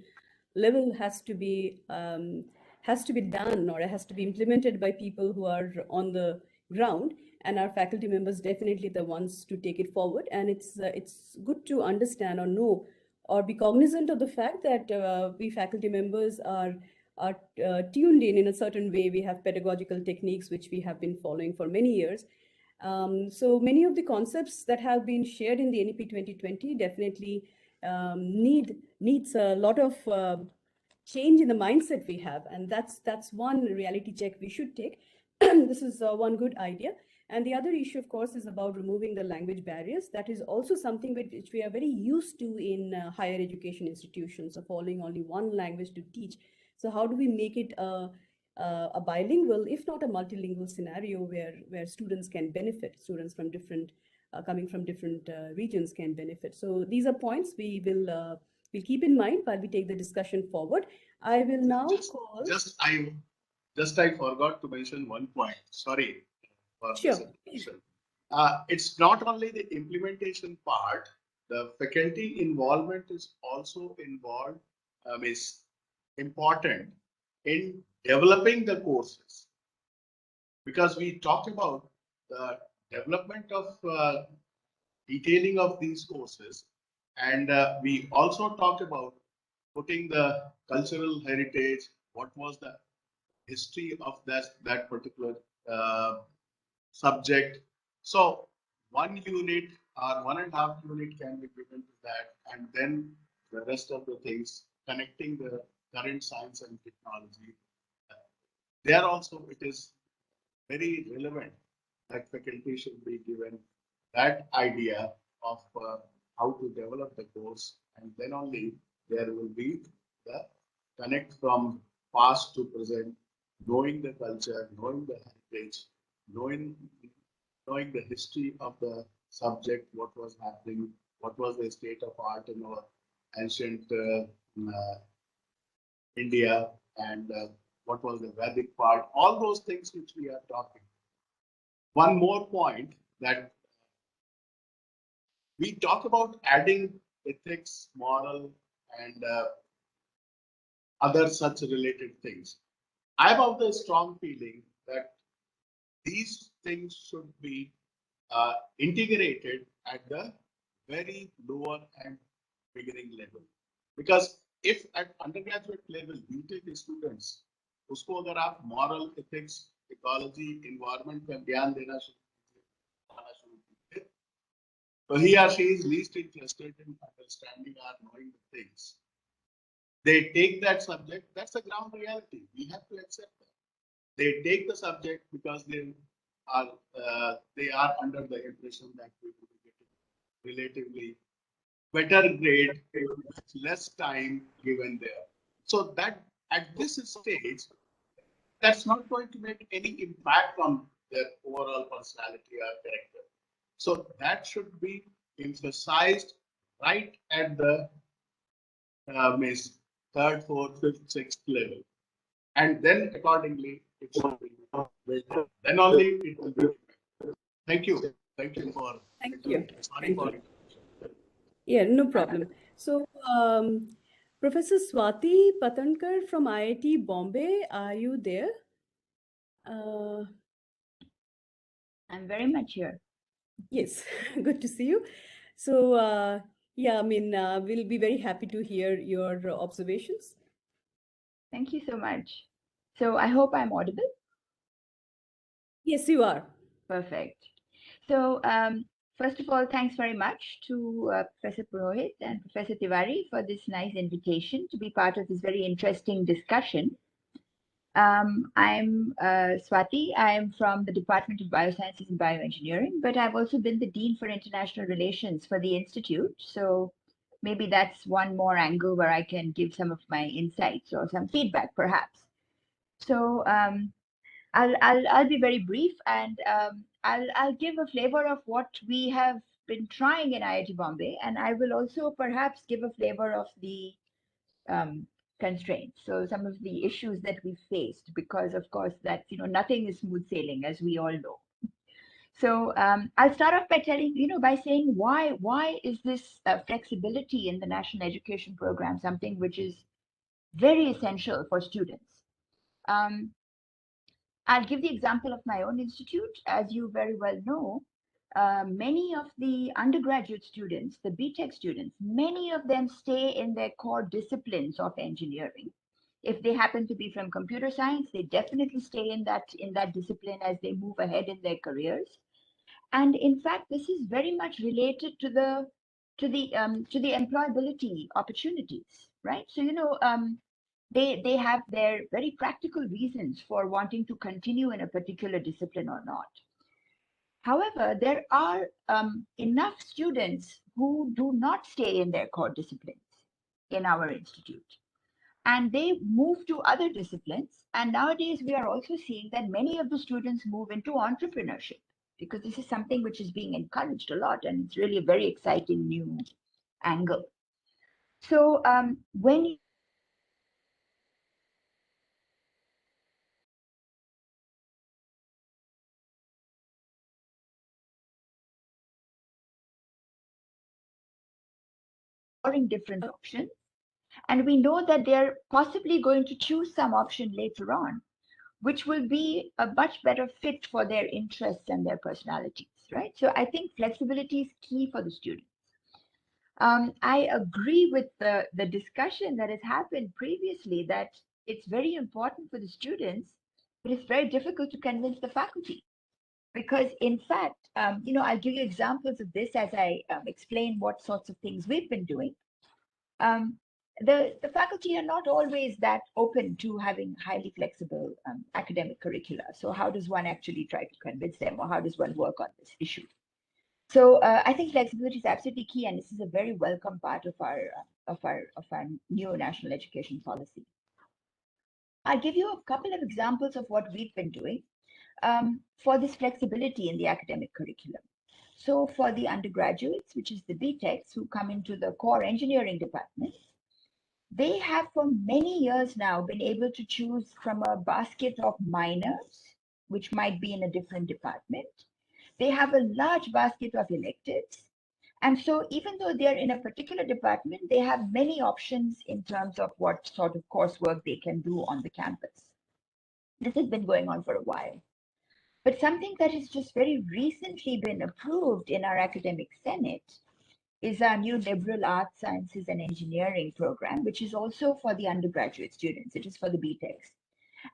level, has to be done, or it has to be implemented by people who are on the ground, and our faculty members definitely the ones to take it forward. And it's good to understand or know or be cognizant of the fact that we faculty members are tuned in a certain way. We have pedagogical techniques which we have been following for many years. So many of the concepts that have been shared in the NEP 2020 definitely needs a lot of change in the mindset we have, and that's one reality check we should take. This is one good idea. And the other issue, of course, is about removing the language barriers. That is also something which we are very used to in higher education institutions, of following only one language to teach. So how do we make it a bilingual, if not a multilingual scenario, where students can benefit, students from different coming from different regions can benefit. So these are points we'll keep in mind while we take the discussion forward. I will now call. I forgot to mention one point. Sorry for Sure. this interruption. It's not only the implementation part, the faculty involvement is also involved, is important in developing the courses. Because we talked about the development of detailing of these courses, and we also talked about putting the cultural heritage, what was the history of that particular subject. So 1 unit or 1.5 unit can be given to that, and then the rest of the things connecting the current science and technology. There also it is very relevant that faculty should be given that idea of how to develop the course, and then only there will be the connect from past to present knowing the culture, knowing the heritage, knowing the history of the subject, what was happening, what was the state of art in our ancient India, and what was the Vedic part, all those things which we are talking. One more point that we talk about adding ethics, moral, and other such related things. I'm of the strong feeling that these things should be integrated at the very lower and beginning level. Because if at undergraduate level BTech students उसको अगर आप moral ethics, ecology, environment का ज्ञान देना शुरू कीजिए, so he or she is least interested in understanding or knowing the things. They take that subject, that's a ground reality. We have to accept that. They take the subject because they are under the impression that we will be getting relatively better grade with less time given there. So that at this stage, that's not going to make any impact on their overall personality or character. So that should be emphasized right at the means third, fourth, fifth, sixth level, and then accordingly it should be built. Then only it will be. Thank you. Thank you for. Thank you. Sorry Thank for. you. Yeah, no problem. So, Professor Swati Patankar from IIT Bombay, are you there? I'm very much here. Yes, good to see you. So, yeah, I mean, we'll be very happy to hear your observations. Thank you so much. So I hope I'm audible. Yes, you are. Perfect. So first of all, thanks very much to Professor Purohit and Professor Tiwari for this nice invitation to be part of this very interesting discussion. I'm Swati. I'm from the Department of Biosciences and Bioengineering, but I've also been the Dean for International Relations for the Institute. So maybe that's one more angle where I can give some of my insights or some feedback, perhaps. So I'll be very brief, and I'll give a flavor of what we have been trying in IIT Bombay, and I will also perhaps give a flavor of the constraints. So some of the issues that we faced, because of course that nothing is smooth sailing, as we all know. So I'll start off by telling by saying why is this flexibility in the national education program something which is very essential for students. I'll give the example of my own institute. As you very well know, many of the undergraduate students, the BTech students, many of them stay in their core disciplines of engineering. If they happen to be from computer science, they definitely stay in that discipline as they move ahead in their careers. And in fact, this is very much related to the employability opportunities, right? So they have their very practical reasons for wanting to continue in a particular discipline or not. However, there are enough students who do not stay in their core disciplines in our institute, and they move to other disciplines. And nowadays, we are also seeing that many of the students move into entrepreneurship, because this is something which is being encouraged a lot, and it's really a very exciting new angle. So when you exploring different options, and we know that they're possibly going to choose some option later on, which will be a much better fit for their interests and their personalities, right? So I think flexibility is key for the students. I agree with the discussion that has happened previously that it's very important for the students, but it's very difficult to convince the faculty. Because in fact, I'll give you examples of this as I explain what sorts of things we've been doing. The faculty are not always that open to having highly flexible academic curricula. So how does one actually try to convince them, or how does one work on this issue? So I think flexibility is absolutely key, and this is a very welcome part of our new national education policy. I'll give you a couple of examples of what we've been doing for this flexibility in the academic curriculum. So for the undergraduates, which is the BTechs who come into the core engineering department, they have for many years now been able to choose from a basket of minors, which might be in a different department. They have a large basket of electives. And so even though they're in a particular department, they have many options in terms of what sort of coursework they can do on the campus. This has been going on for a while. But something that has just very recently been approved in our academic senate is our new liberal arts, sciences, and engineering program, which is also for the undergraduate students. It is for the BTechs.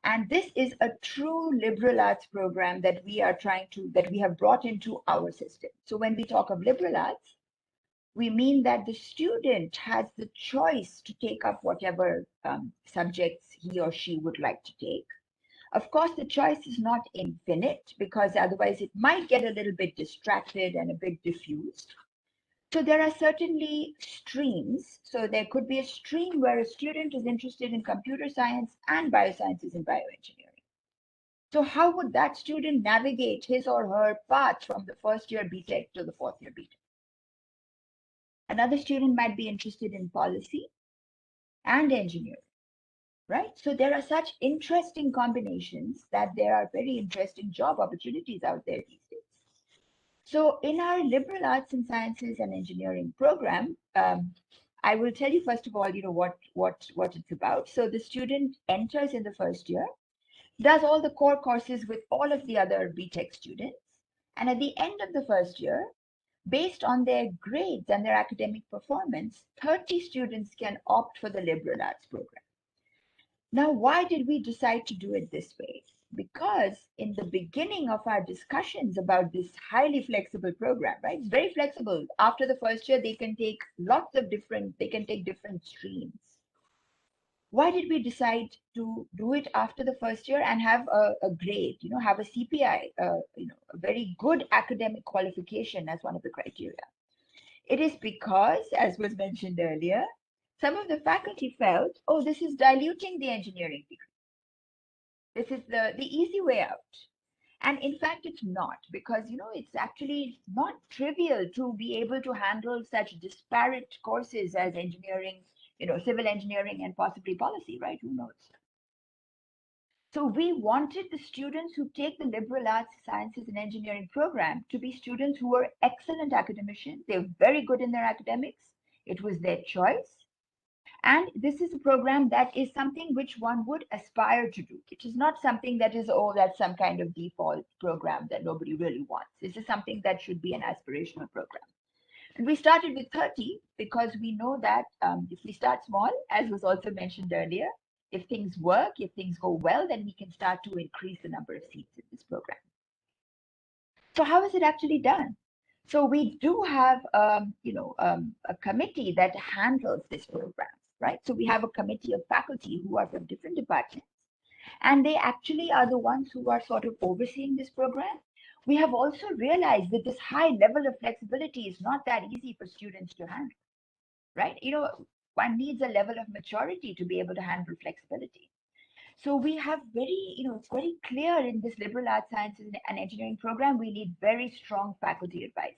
And this is a true liberal arts program that we have brought into our system. So when we talk of liberal arts, we mean that the student has the choice to take up whatever subjects he or she would like to take. Of course, the choice is not infinite because otherwise it might get a little bit distracted and a bit diffused. So there are certainly streams. So there could be a stream where a student is interested in computer science and biosciences and bioengineering. So how would that student navigate his or her path from the first year BTech to the fourth year BTech? Another student might be interested in policy and engineering, right? So there are such interesting combinations that there are very interesting job opportunities out there these days. So in our liberal arts and sciences and engineering program, I will tell you first of all, what it's about. So the student enters in the first year, does all the core courses with all of the other BTech students, and at the end of the first year, based on their grades and their academic performance, 30 students can opt for the liberal arts program. Now, why did we decide to do it this way? Because in the beginning of our discussions about this highly flexible program, right? It's very flexible. After the first year, they can take different streams. Why did we decide to do it after the first year and have a grade, have a CPI, a very good academic qualification as one of the criteria? It is because, as was mentioned earlier, some of the faculty felt, oh, this is diluting the engineering degree. This is the easy way out. And in fact, it's not, because it's actually not trivial to be able to handle such disparate courses as engineering, civil engineering and possibly policy, right? Who knows? So we wanted the students who take the liberal arts, sciences, and engineering program to be students who were excellent academicians. They were very good in their academics. It was their choice. And this is a program that is something which one would aspire to do. It is not something that is, oh, that's some kind of default program that nobody really wants. This is something that should be an aspirational program. And we started with 30 because we know that if we start small, as was also mentioned earlier, if things work, if things go well, then we can start to increase the number of seats in this program. So how is it actually done? So we do have, a committee that handles this program, right? So we have a committee of faculty who are from different departments, and they actually are the ones who are sort of overseeing this program. We have also realized that this high level of flexibility is not that easy for students to handle, right? One needs a level of maturity to be able to handle flexibility. So we have it's very clear in this liberal arts, sciences, and engineering program, we need very strong faculty advising.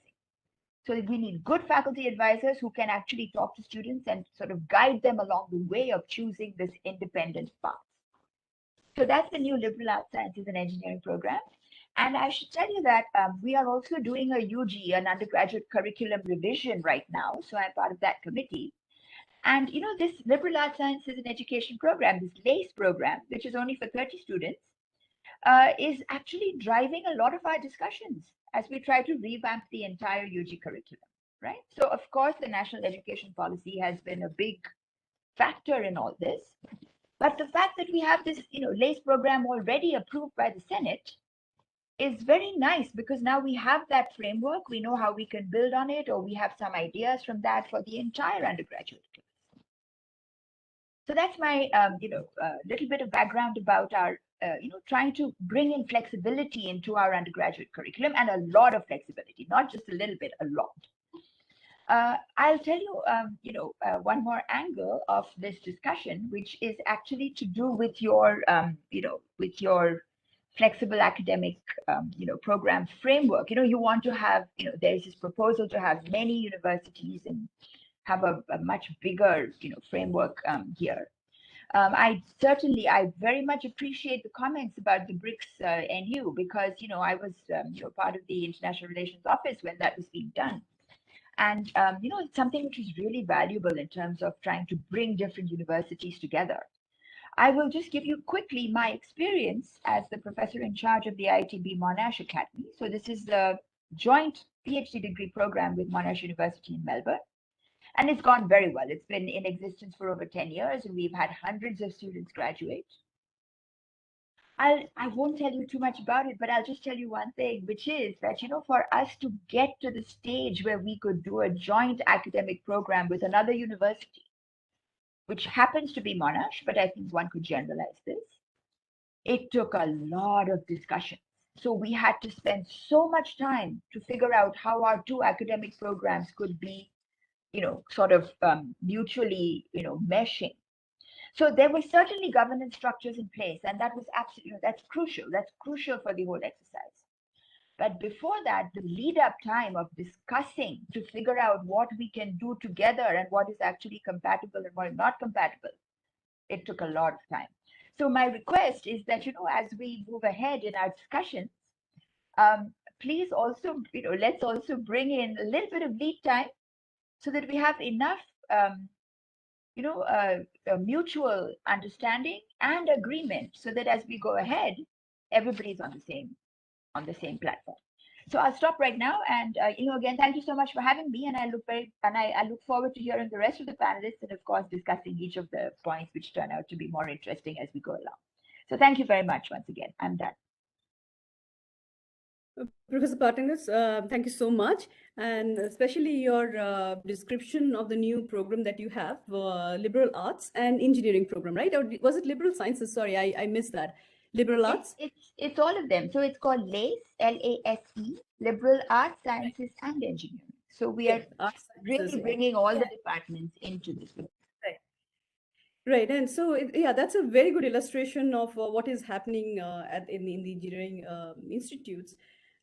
So we need good faculty advisors who can actually talk to students and sort of guide them along the way of choosing this independent path. So that's the new liberal arts, sciences, and engineering program. And I should tell you that we are also doing a UG, an undergraduate curriculum revision right now. So I'm part of that committee. And this liberal arts, sciences, and education program, this LACE program, which is only for 30 students, is actually driving a lot of our discussions as we try to revamp the entire UG curriculum, right? So of course, the national education policy has been a big factor in all this. But the fact that we have this, LACE program already approved by the Senate is very nice, because now we have that framework. We know how we can build on it, or we have some ideas from that for the entire undergraduate class. So that's my, little bit of background about our, trying to bring in flexibility into our undergraduate curriculum, and a lot of flexibility, not just a little bit, a lot. I'll tell you, one more angle of this discussion, which is actually to do with your, with your flexible academic, program framework. You want to have, there's this proposal to have many universities and have a much bigger, framework here. I very much appreciate the comments about the BRICS NU because, I was, part of the International Relations Office when that was being done. And, it's something which is really valuable in terms of trying to bring different universities together. I will just give you quickly my experience as the professor in charge of the IITB Monash Academy. So this is the joint PhD degree program with Monash University in Melbourne. And it's gone very well. It's been in existence for over 10 years, and we've had hundreds of students graduate. I won't tell you too much about it, but I'll just tell you one thing, which is that, for us to get to the stage where we could do a joint academic program with another university, which happens to be Monash, but I think one could generalize this, it took a lot of discussion. So we had to spend so much time to figure out how our two academic programs could be, sort of mutually, meshing. So there were certainly governance structures in place, and that was absolutely, that's crucial. That's crucial for the whole exercise. But before that, the lead up time of discussing to figure out what we can do together and what is actually compatible and what is not compatible, it took a lot of time. So my request is that, as we move ahead in our discussions, please also, let's also bring in a little bit of lead time so that we have enough a mutual understanding and agreement so that as we go ahead, everybody's on the same platform. So I'll stop right now. And, again, thank you so much for having me. And I look forward to hearing the rest of the panelists and, of course, discussing each of the points which turn out to be more interesting as we go along. So thank you very much once again. I'm done. Professor Patangas, thank you so much. And especially your description of the new program that you have, liberal arts and engineering program, right? Or was it liberal sciences? Sorry, I missed that. Liberal arts? It's all of them. So it's called LACE, L-A-S-E, Liberal Arts, Sciences and Engineering. So we are really bringing all the departments into this. Right, and so yeah, that's a very good illustration of what is happening in the engineering institutes,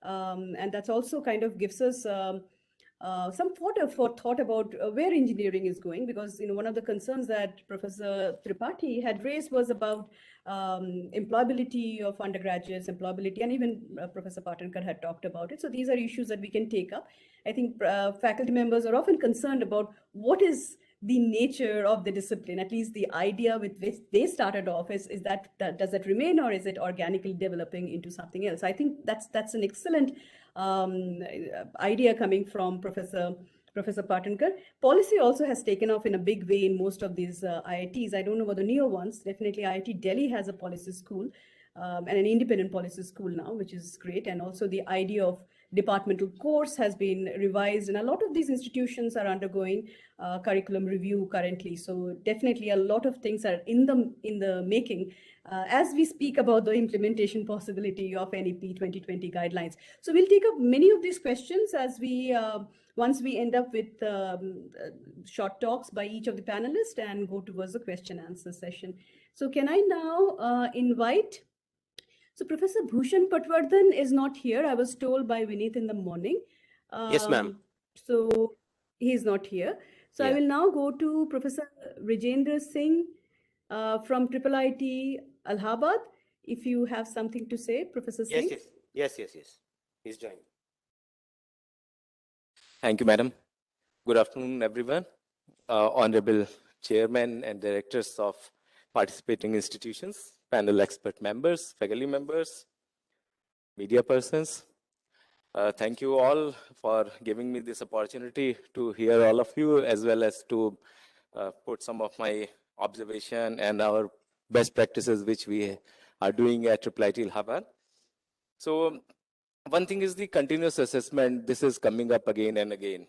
and that's also kind of gives us some thought about where engineering is going, because one of the concerns that Professor Tripathi had raised was about employability of undergraduates, employability, and even Professor Patankar had talked about it. So these are issues that we can take up. I think faculty members are often concerned about what is the nature of the discipline, at least the idea with which they started off is that does it remain, or is it organically developing into something else? I think that's an excellent idea coming from Professor Patankar. Policy also has taken off in a big way in most of these IITs. I don't know about the newer ones. Definitely IIT Delhi has a policy school and an independent policy school now, which is great. And also the idea of departmental course has been revised, and a lot of these institutions are undergoing curriculum review currently. So definitely a lot of things are in the making as we speak about the implementation possibility of NEP 2020 guidelines. So we'll take up many of these questions as we once we end up with short talks by each of the panelists and go towards the question answer session. So can I now invite, so Professor Bhushan Patwardhan is not here. I was told by Vineet in the morning. Yes, ma'am. So he's not here. So I will now go to Professor Rajendra Singh from IIIT Allahabad. If you have something to say, Professor Singh. Yes. He's joined. Thank you, Madam. Good afternoon, everyone. Honorable Chairman and Directors of participating institutions, panel expert members, faculty members, media persons. Thank you all for giving me this opportunity to hear all of you, as well as to put some of my observation and our best practices which we are doing at IIIT Allahabad. So one thing is the continuous assessment. This is coming up again and again.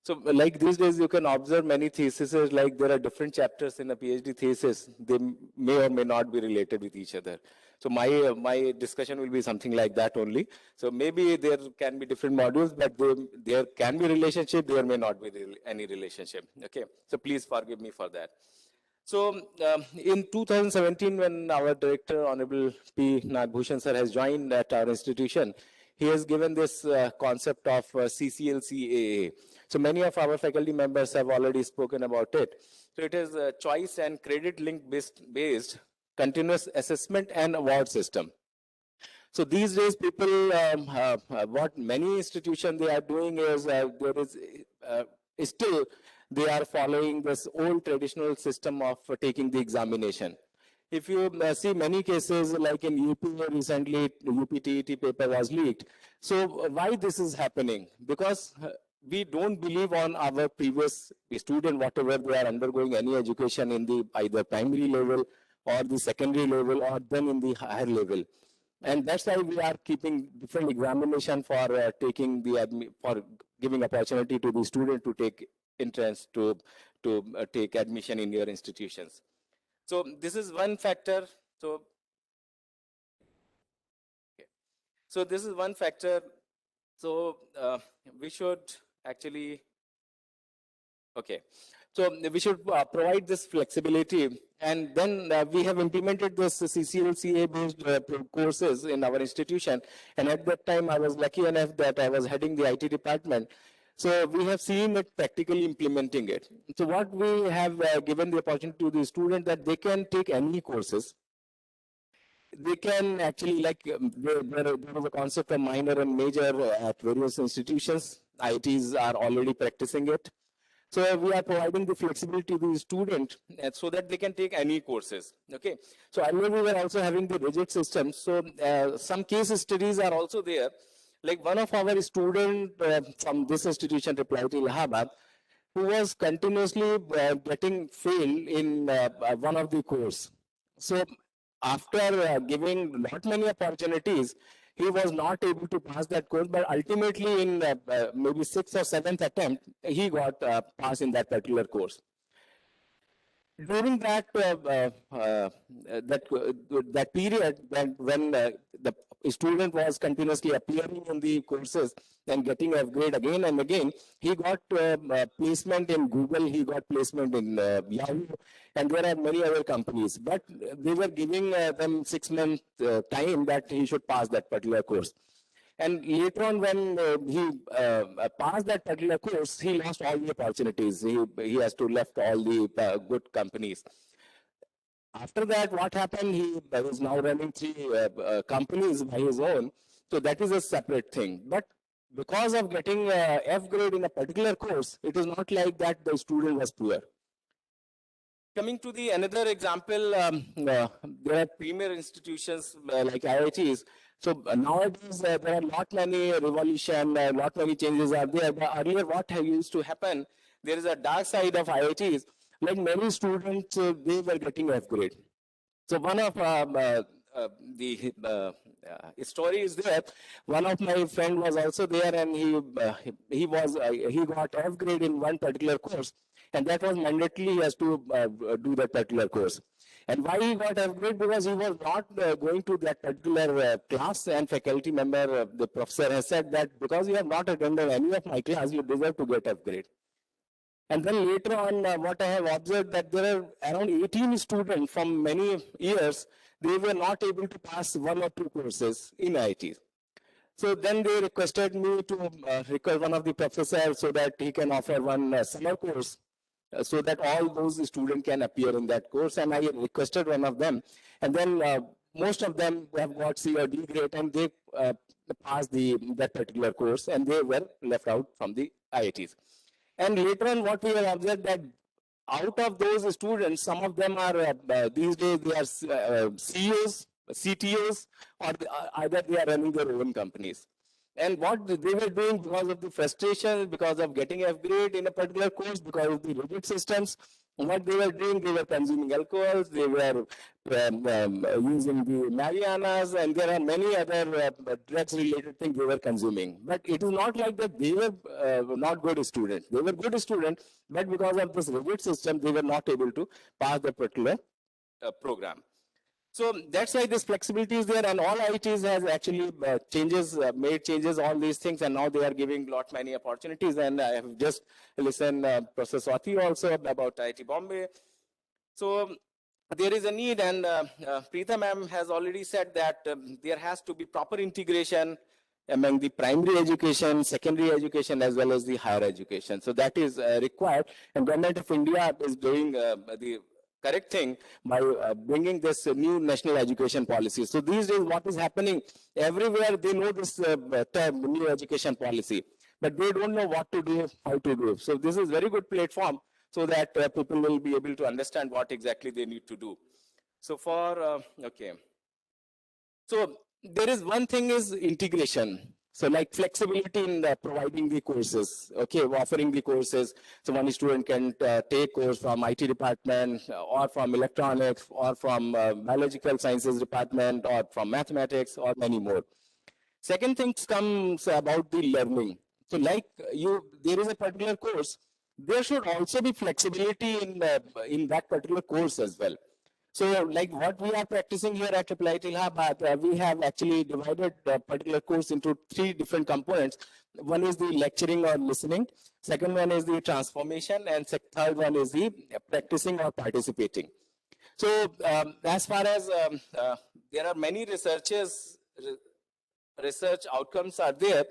So like these days, you can observe many theses, like there are different chapters in a PhD thesis. They may or may not be related with each other. So my discussion will be something like that only. So maybe there can be different modules, but there can be relationship, there may not be any relationship. Okay, so please forgive me for that. So in 2017, when our director, Honorable P. Nagbhushan sir, has joined at our institution, he has given this concept of CCLCAA. So many of our faculty members have already spoken about it. So it is a choice and credit link based continuous assessment and award system. So these days, people, what many institutions they are doing is there is still they are following this old traditional system of taking the examination. If you see many cases like in UP recently, UPTET paper was leaked. So why this is happening? Because we don't believe on our previous student, whatever they are undergoing any education in the either primary level or the secondary level or then in the higher level. And that's why we are keeping different examination for taking the for giving opportunity to the student to take entrance to take admission in your institutions. So this is one factor. So okay. So this is one factor. So we should actually okay. So we should provide this flexibility, and then we have implemented this CCLCA based courses in our institution. And at that time, I was lucky enough that I was heading the IT department. So we have seen it practically implementing it. So what we have given the opportunity to the student that they can take any courses. They can actually there is a concept of minor and major at various institutions. ITs are already practicing it. So we are providing the flexibility to the student so that they can take any courses. Okay. So earlier we were also having the rigid system. So some case studies are also there. Like one of our student from this institution, Reply to Allahabad, who was continuously getting failed in one of the course. So after giving not many opportunities, he was not able to pass that course, but ultimately in maybe 6th or 7th attempt, he got passed in that particular course. During that that period when the student was continuously appearing in the courses and getting a grade again and again, he got placement in Google, he got placement in Yahoo, and there are many other companies. But they were giving them 6 months time that he should pass that particular course. And later on, when he passed that particular course, he lost all the opportunities. He has to left all the good companies. After that, what happened? He was now running 3 companies by his own. So that is a separate thing. But because of getting F grade in a particular course, it is not like that the student was poor. Coming to the another example, there are premier institutions like IITs. So nowadays there are lot many revolution, lot many changes are there. But earlier, what used to happen? There is a dark side of IITs. Like many students, they were getting F grade. So one of the story is there. One of my friend was also there, and he got F grade in one particular course, and that was mandatory. He has to do that particular course. And why he got F grade? Because he was not going to that particular class, and faculty member, the professor has said that because you have not attended any of my class, you deserve to get F grade. And then later on, what I have observed that there are around 18 students from many years, they were not able to pass 1 or 2 courses in IT. So then they requested me to request one of the professors so that he can offer one summer course so that all those students can appear in that course. And I requested one of them. And then most of them have got C or D grade, and they passed that particular course, and they were left out from the IITs. And later on, what we have observed that out of those students, some of them are these days they are CEOs, CTOs, or either they are running their own companies. And what they were doing because of the frustration, because of getting F grade in a particular course, because of the rigid systems, what they were doing, they were consuming alcohols, they were using the marijuanas, and there are many other drugs-related things they were consuming. But it is not like that they were not good students. They were good students, but because of this rigid system, they were not able to pass the particular program. So that's why this flexibility is there, and all IITs has actually made changes on these things, and now they are giving lot many opportunities. And I have just listened Professor Swati also about IIT Bombay. So there is a need, and Preeta ma'am has already said that there has to be proper integration among the primary education, secondary education, as well as the higher education. So that is required, and Government of India is doing the correct thing by bringing this new national education policy. So these days, what is happening everywhere, they know this term, new education policy, but they don't know what to do, how to do. So this is very good platform so that people will be able to understand what exactly they need to do. So for, okay. So there is one thing is integration. So like flexibility in providing the courses, okay, offering the courses. So one student can take course from IT department or from electronics or from biological sciences department or from mathematics or many more. Second thing comes about the learning. So like there is a particular course, there should also be flexibility in that particular course as well. So like what we are practicing here at IIT Allahabad, we have actually divided the particular course into 3 different components. One is the lecturing or listening. Second one is the transformation. And third one is the practicing or participating. So as far as there are many research outcomes are there.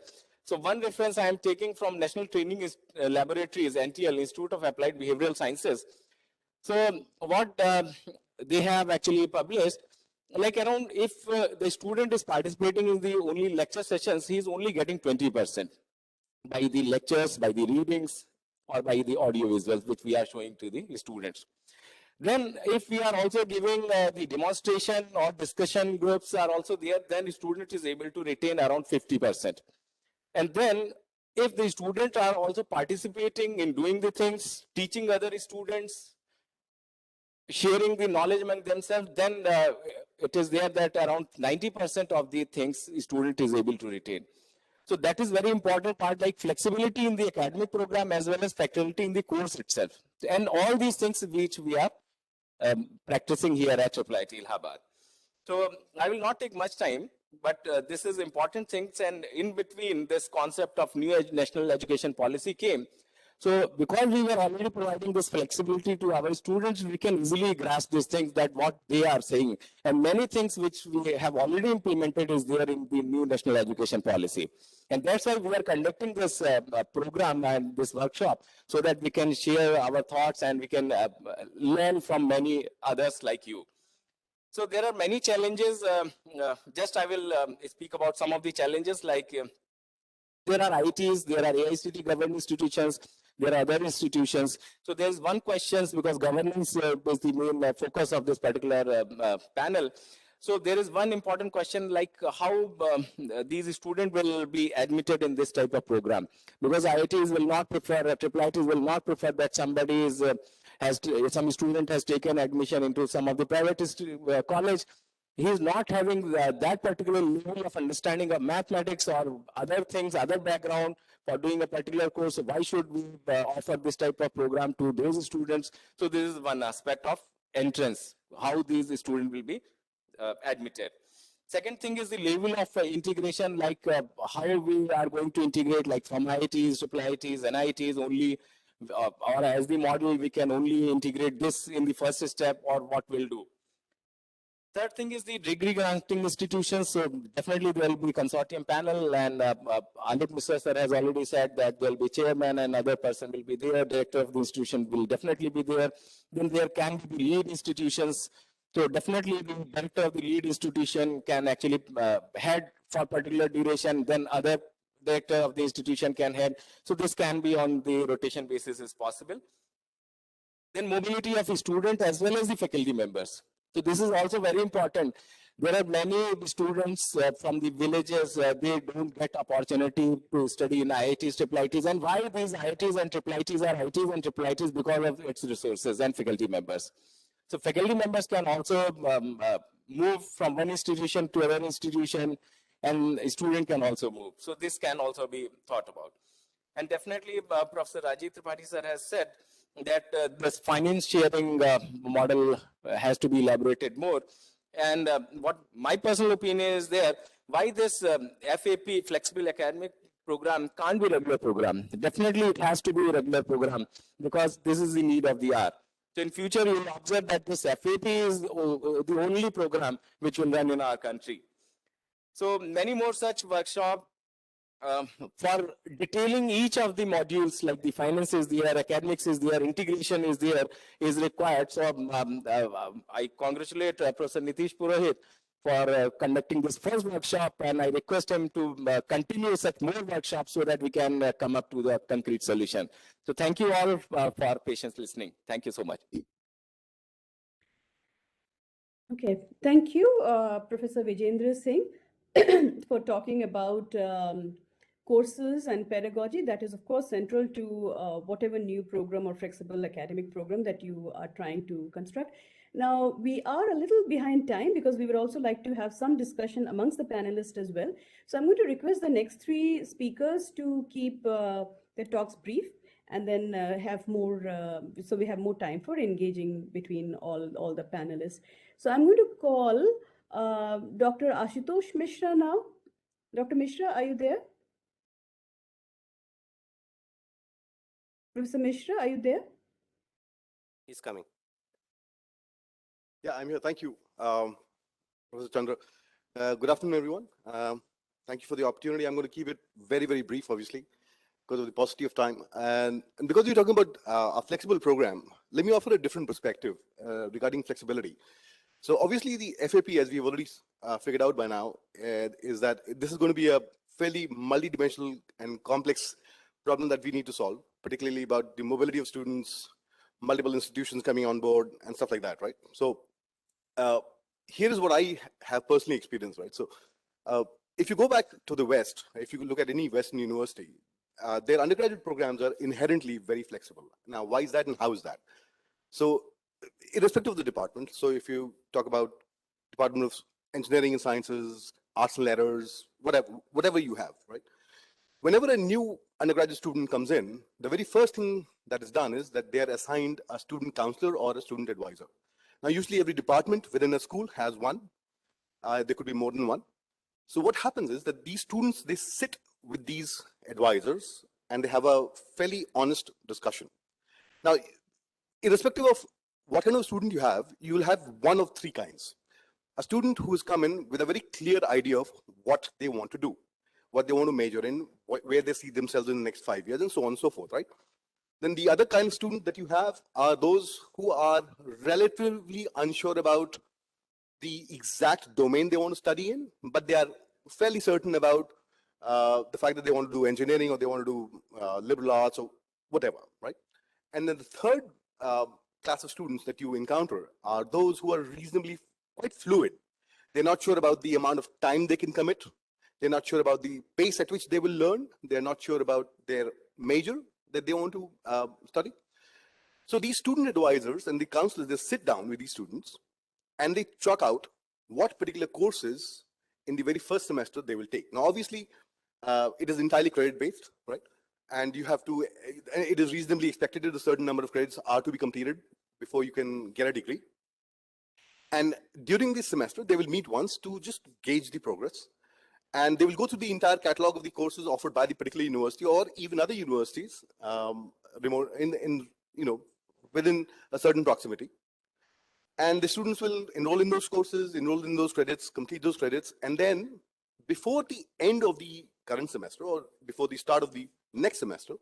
So one reference I am taking from National Training Laboratories, NTL, Institute of Applied Behavioral Sciences. So what they have actually published, like around if the student is participating in the only lecture sessions, he is only getting 20% by the lectures, by the readings, or by the audio visuals, which we are showing to the students. Then if we are also giving the demonstration or discussion groups are also there, then the student is able to retain around 50%. And then if the students are also participating in doing the things, teaching other students, sharing the knowledge among themselves, then it is there that around 90% of the things the student is able to retain. So that is very important part, like flexibility in the academic program as well as faculty in the course itself. And all these things which we are practicing here at IIT Allahabad. So I will not take much time, but this is important things. And in between, this concept of new national education policy came. So because we were already providing this flexibility to our students, we can easily grasp these things that what they are saying. And many things which we have already implemented is there in the new national education policy. And that's why we are conducting this program and this workshop so that we can share our thoughts and we can learn from many others like you. So there are many challenges. Just I will speak about some of the challenges, like there are ITs, there are AICT governed institutions, there are other institutions. So there's one question, because governance is the main focus of this particular panel. So there is one important question, like how these students will be admitted in this type of program, because IITs will not prefer, IIITs will not prefer that somebody is some student has taken admission into some of the private college. He is not having that particular level of understanding of mathematics or other things, other background for doing a particular course. Why should we offer this type of program to those students? So this is one aspect of entrance, how these students will be admitted. Second thing is the level of integration, like how we are going to integrate, like from IITs, IIITs, NITs only, or as the model, we can only integrate this in the first step, or what we'll do. Third thing is the degree granting institutions. So definitely there will be consortium panel, and Amit Misra sir has already said that there will be chairman and other person will be there. Director of the institution will definitely be there. Then there can be lead institutions. So definitely the director of the lead institution can actually head for particular duration. Then other director of the institution can head. So this can be on the rotation basis is possible. Then mobility of the student as well as the faculty members. So this is also very important. There are many students from the villages, they don't get opportunity to study in IITs, IIITs. And why these IITs and IIITs are IITs and IIITs? Because of its resources and faculty members. So faculty members can also move from one institution to another institution, and a student can also move. So this can also be thought about. And definitely, Professor Rajiv Tripathi sir has said that this finance sharing model has to be elaborated more. And what my personal opinion is there, why this FAP, Flexible Academic Program, can't be a regular program. Definitely it has to be a regular program because this is the need of the hour. So in future, you will observe that this FAP is the only program which will run in our country. So many more such workshops for detailing each of the modules, like the finance is there, academics is there, integration is there, is required. So I congratulate Professor Nitish Purohit for conducting this first workshop, and I request him to continue such more workshops so that we can come up to the concrete solution. So thank you all for patience listening. Thank you so much. Okay, thank you, Professor Vijendra Singh, for talking about courses and pedagogy. That is, of course, central to whatever new program or flexible academic program that you are trying to construct. Now, we are a little behind time because we would also like to have some discussion amongst the panelists as well. So I'm going to request the next three speakers to keep their talks brief, and then have more, so we have more time for engaging between all the panelists. So I'm going to call Dr. Ashutosh Mishra now. Dr. Mishra, are you there? Professor Mishra, are you there? He's coming. Yeah, I'm here. Thank you, Professor Chandra. Good afternoon, everyone. Thank you for the opportunity. I'm going to keep it very, very brief, obviously, because of the paucity of time. And because you're talking about a flexible program, let me offer a different perspective regarding flexibility. So obviously the FAP, as we've already figured out by now, is that this is going to be a fairly multidimensional and complex problem that we need to solve, particularly about the mobility of students, multiple institutions coming on board, and stuff like that, right? So here is what I have personally experienced, right? So if you go back to the West, if you look at any Western university, their undergraduate programs are inherently very flexible. Now, why is that and how is that? So irrespective of the department, so if you talk about Department of Engineering and Sciences, Arts and Letters, whatever you have, right? Whenever a new undergraduate student comes in, the very first thing that is done is that they are assigned a student counselor or a student advisor. Now, usually every department within a school has one. There could be more than one. So what happens is that these students, they sit with these advisors and they have a fairly honest discussion. Now, irrespective of what kind of student you will have one of three kinds. A student who has come in with a very clear idea of what they want to do, what they want to major in, where they see themselves in the next 5 years, and so on and so forth, right? Then the other kind of student that you have are those who are relatively unsure about the exact domain they want to study in, but they are fairly certain about the fact that they want to do engineering or they want to do liberal arts or whatever, right? And then the third class of students that you encounter are those who are reasonably quite fluid. They're not sure about the amount of time they can commit. They're not sure about the pace at which they will learn. They're not sure about their major that they want to study. So these student advisors and the counselors, they sit down with these students and they chalk out what particular courses in the very first semester they will take. Now, obviously, it is entirely credit-based, right? And you have to, it is reasonably expected that a certain number of credits are to be completed before you can get a degree. And during this semester, they will meet once to just gauge the progress. And they will go through the entire catalog of the courses offered by the particular university or even other universities remote within a certain proximity. And the students will enroll in those courses, enroll in those credits, complete those credits. And then before the end of the current semester or before the start of the next semester,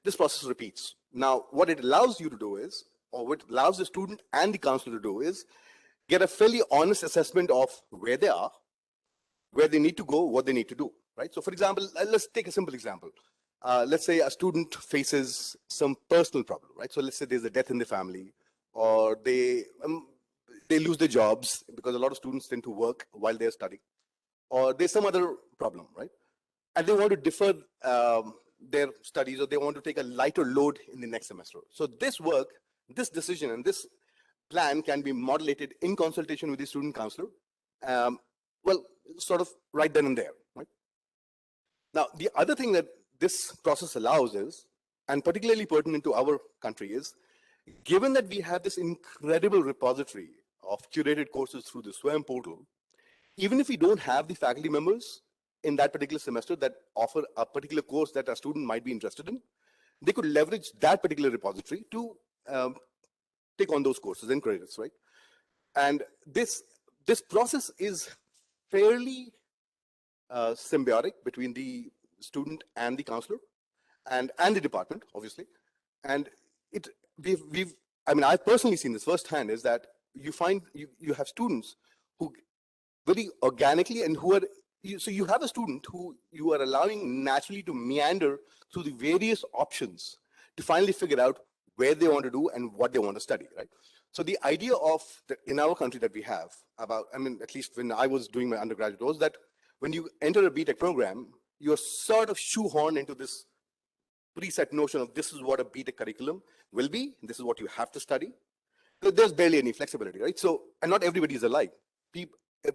this process repeats. Now, what it allows you to do is, or what it allows the student and the counselor to do is, get a fairly honest assessment of where they are, where they need to go, what they need to do, right? So for example, let's take a simple example. Let's say a student faces some personal problem, right? So let's say there's a death in the family, or they, they lose their jobs because a lot of students tend to work while they're studying, or there's some other problem, right? And they want to defer their studies, or they want to take a lighter load in the next semester. So this work, this decision, and this plan can be modulated in consultation with the student counselor. Well, sort of right then and there, right? Now, the other thing that this process allows is, and particularly pertinent to our country is, given that we have this incredible repository of curated courses through the SWAYAM portal, even if we don't have the faculty members in that particular semester that offer a particular course that a student might be interested in, they could leverage that particular repository to take on those courses and credits, right? And this process is fairly symbiotic between the student and the counselor and the department, obviously. And I mean, I've personally seen this firsthand, is that you find you have students who very organically, and who are, so you have a student who you are allowing naturally to meander through the various options to finally figure out where they want to do and what they want to study, right? So the idea of, in our country that we have about, I mean, at least when I was doing my undergraduate, was that when you enter a BTech program, you're sort of shoehorned into this preset notion of this is what a BTech curriculum will be, this is what you have to study. There's barely any flexibility, right? So, and not everybody is alike.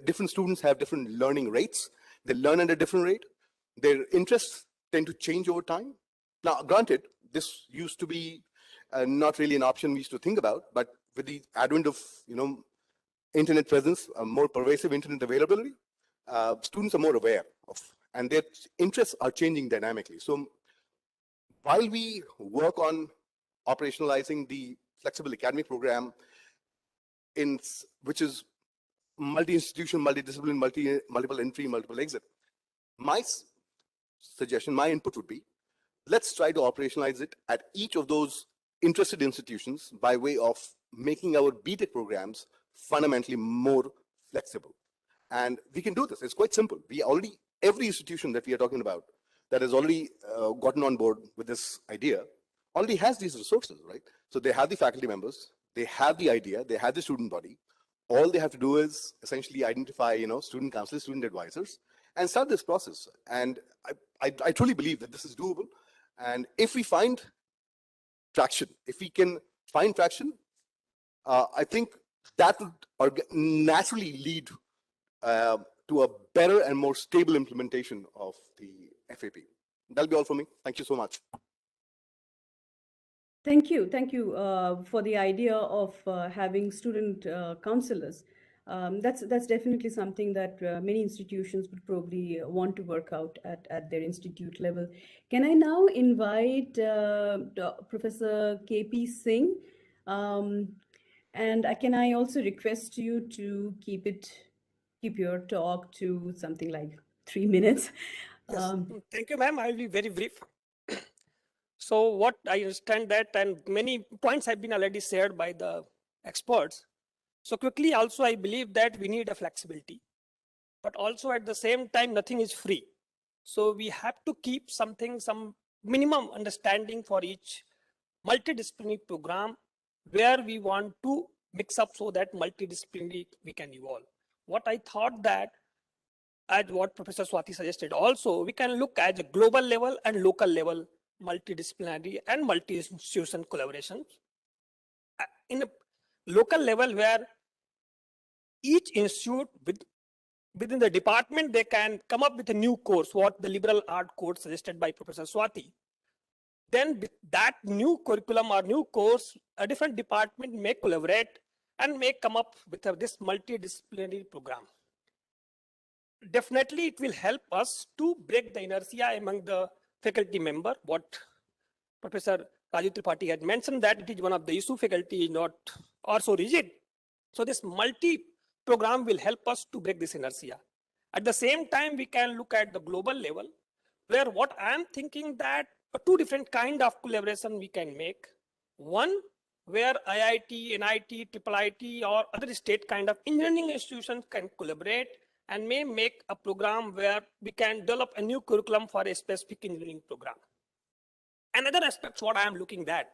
Different students have different learning rates. They learn at a different rate. Their interests tend to change over time. Now, granted, this used to be not really an option we used to think about, but with the advent of, internet presence, a more pervasive internet availability, students are more aware of, and their interests are changing dynamically. So while we work on operationalizing the flexible academic program, which is multi-institution, multidiscipline, multiple entry, multiple exit, my suggestion, my input would be, let's try to operationalize it at each of those interested institutions by way of making our BTech programs fundamentally more flexible. And we can do this. It's quite simple. Every institution that we are talking about that has already gotten on board with this idea already has these resources, right? So they have the faculty members, they have the idea, they have the student body. All they have to do is essentially identify, student counselors, student advisors, and start this process. And I truly believe that this is doable. And if we find traction, if we can find traction, I think that would naturally lead to a better and more stable implementation of the FAP. That'll be all for me. Thank you so much. Thank you for the idea of having student counselors. That's definitely something that many institutions would probably want to work out at their institute level. Can I now invite Professor KP Singh? And can I also request you to keep your talk to something like 3 minutes? Yes. Thank you, ma'am. I'll be very brief. So what I understand that, and many points have been already shared by the experts. So quickly, also, I believe that we need a flexibility, but also at the same time, nothing is free. So we have to keep some minimum understanding for each multidisciplinary program where we want to mix up so that multidisciplinary we can evolve. What I thought that, as what Professor Swati suggested, also we can look at a global level and local level multidisciplinary and multi-institution collaboration. In a local level where each institute within the department, they can come up with a new course, what the liberal art course suggested by Professor Swati. Then with that new curriculum or new course, a different department may collaborate and may come up with this multidisciplinary program. Definitely, it will help us to break the inertia among the faculty member. What Professor Raju Tripathi had mentioned, that it is one of the issue, faculty is not or so rigid. So this multi-program will help us to break this inertia. At the same time, we can look at the global level, where what I am thinking that two different kind of collaboration we can make. One, where IIT, NIT, IIIT, or other state kind of engineering institutions can collaborate and may make a program where we can develop a new curriculum for a specific engineering program. Another aspect what I am looking at,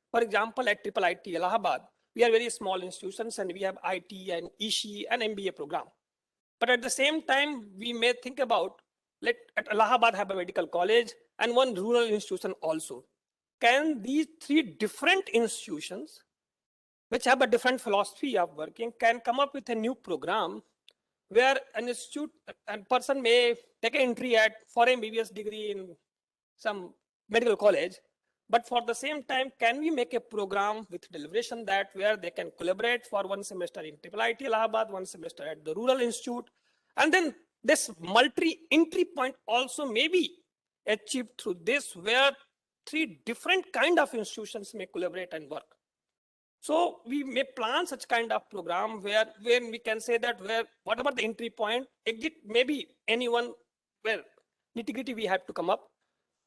for example, at IIIT Allahabad, we are very small institutions and we have IT and ESHI and MBA program. But at the same time, we may think about, let at Allahabad have a medical college and one rural institution also. Can these three different institutions, which have a different philosophy of working, can come up with a new program where an institute, a person may take an entry for a MBBS degree in some medical college, but for the same time, can we make a program with deliberation that where they can collaborate for one semester in IIIT Allahabad, one semester at the Rural Institute, and then this multi-entry point also may be achieved through this, where three different kind of institutions may collaborate and work. So we may plan such kind of program where we can say that where whatever the entry point, exit maybe anyone where nitty-gritty we have to come up.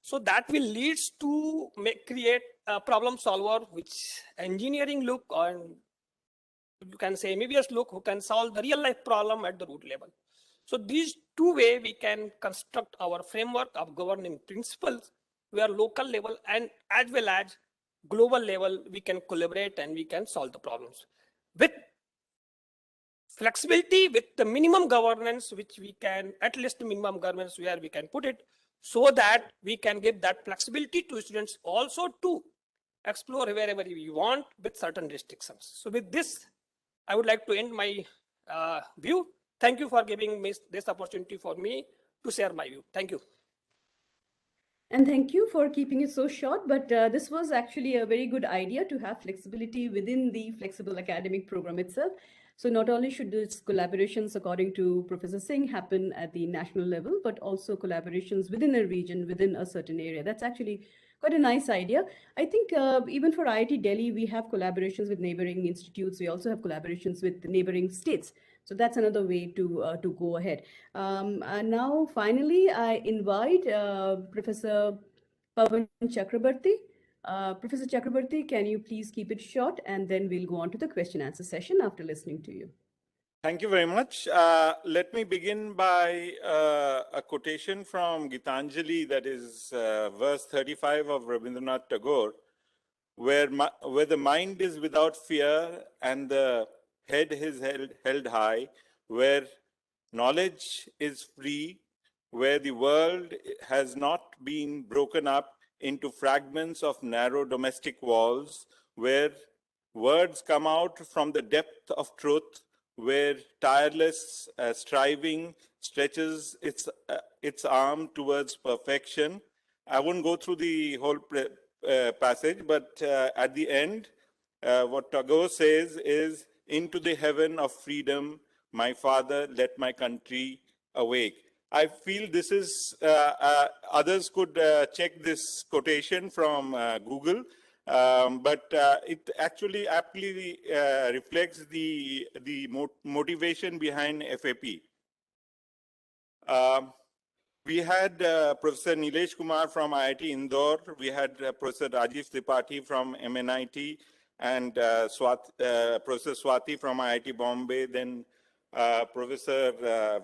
So that will leads to create a problem solver, which engineering look, and you can say MBBS look, who can solve the real life problem at the root level. So these two ways we can construct our framework of governing principles, where local level and as well as global level we can collaborate and we can solve the problems with flexibility, with the minimum governance, which we can, at least the minimum governance where we can put it, so that we can give that flexibility to students also to explore wherever we want with certain restrictions. So with this, I would like to end my view. Thank you for giving me this opportunity for me to share my view. Thank you. And thank you for keeping it so short, but this was actually a very good idea to have flexibility within the flexible academic program itself. So not only should these collaborations, according to Professor Singh, happen at the national level, but also collaborations within a region, within a certain area. That's actually quite a nice idea. I think even for IIT Delhi, we have collaborations with neighboring institutes. We also have collaborations with the neighboring states. So that's another way to go ahead. And now, finally, I invite Professor Pavan Chakrabarti. Professor Chakrabarti, can you please keep it short, and then we'll go on to the question answer session after listening to you. Thank you very much. Let me begin by a quotation from Gitanjali, that is verse 35 of Rabindranath Tagore, where the mind is without fear and the head is held high, where knowledge is free, where the world has not been broken up into fragments of narrow domestic walls, where words come out from the depth of truth, where tireless striving stretches its arm towards perfection. I won't go through the whole passage, but at the end, what Tagore says is, "Into the heaven of freedom, my father, let my country awake." I feel this is, others could check this quotation from Google, but it actually aptly reflects the motivation behind FAP. We had Professor Nilesh Kumar from IIT Indore. We had Professor Rajiv Tripathi from MNIT, and Professor Swati from IIT Bombay. Then Professor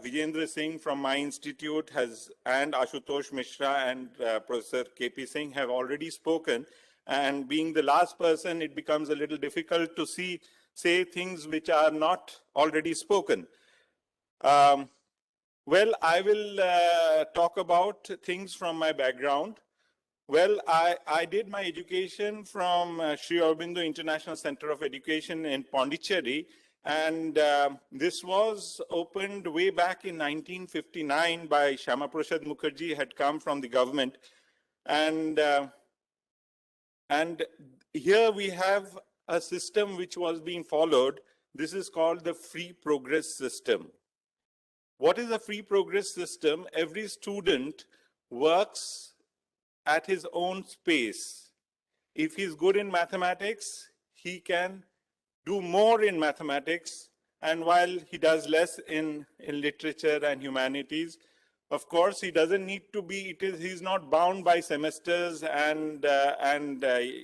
Vijendra Singh from my institute and Ashutosh Mishra and Professor KP Singh have already spoken. And being the last person, it becomes a little difficult to say things which are not already spoken. Well, I will talk about things from my background. Well, I did my education from Sri Aurobindo International Center of Education in Pondicherry, and this was opened way back in 1959 by Shama Prasad Mukherjee, had come from the government. And here we have a system which was being followed. This is called the free progress system. What is a free progress system? Every student works at his own space. If he's good in mathematics, he can do more in mathematics. And while he does less in literature and humanities, of course, he doesn't need to be, he's not bound by semesters and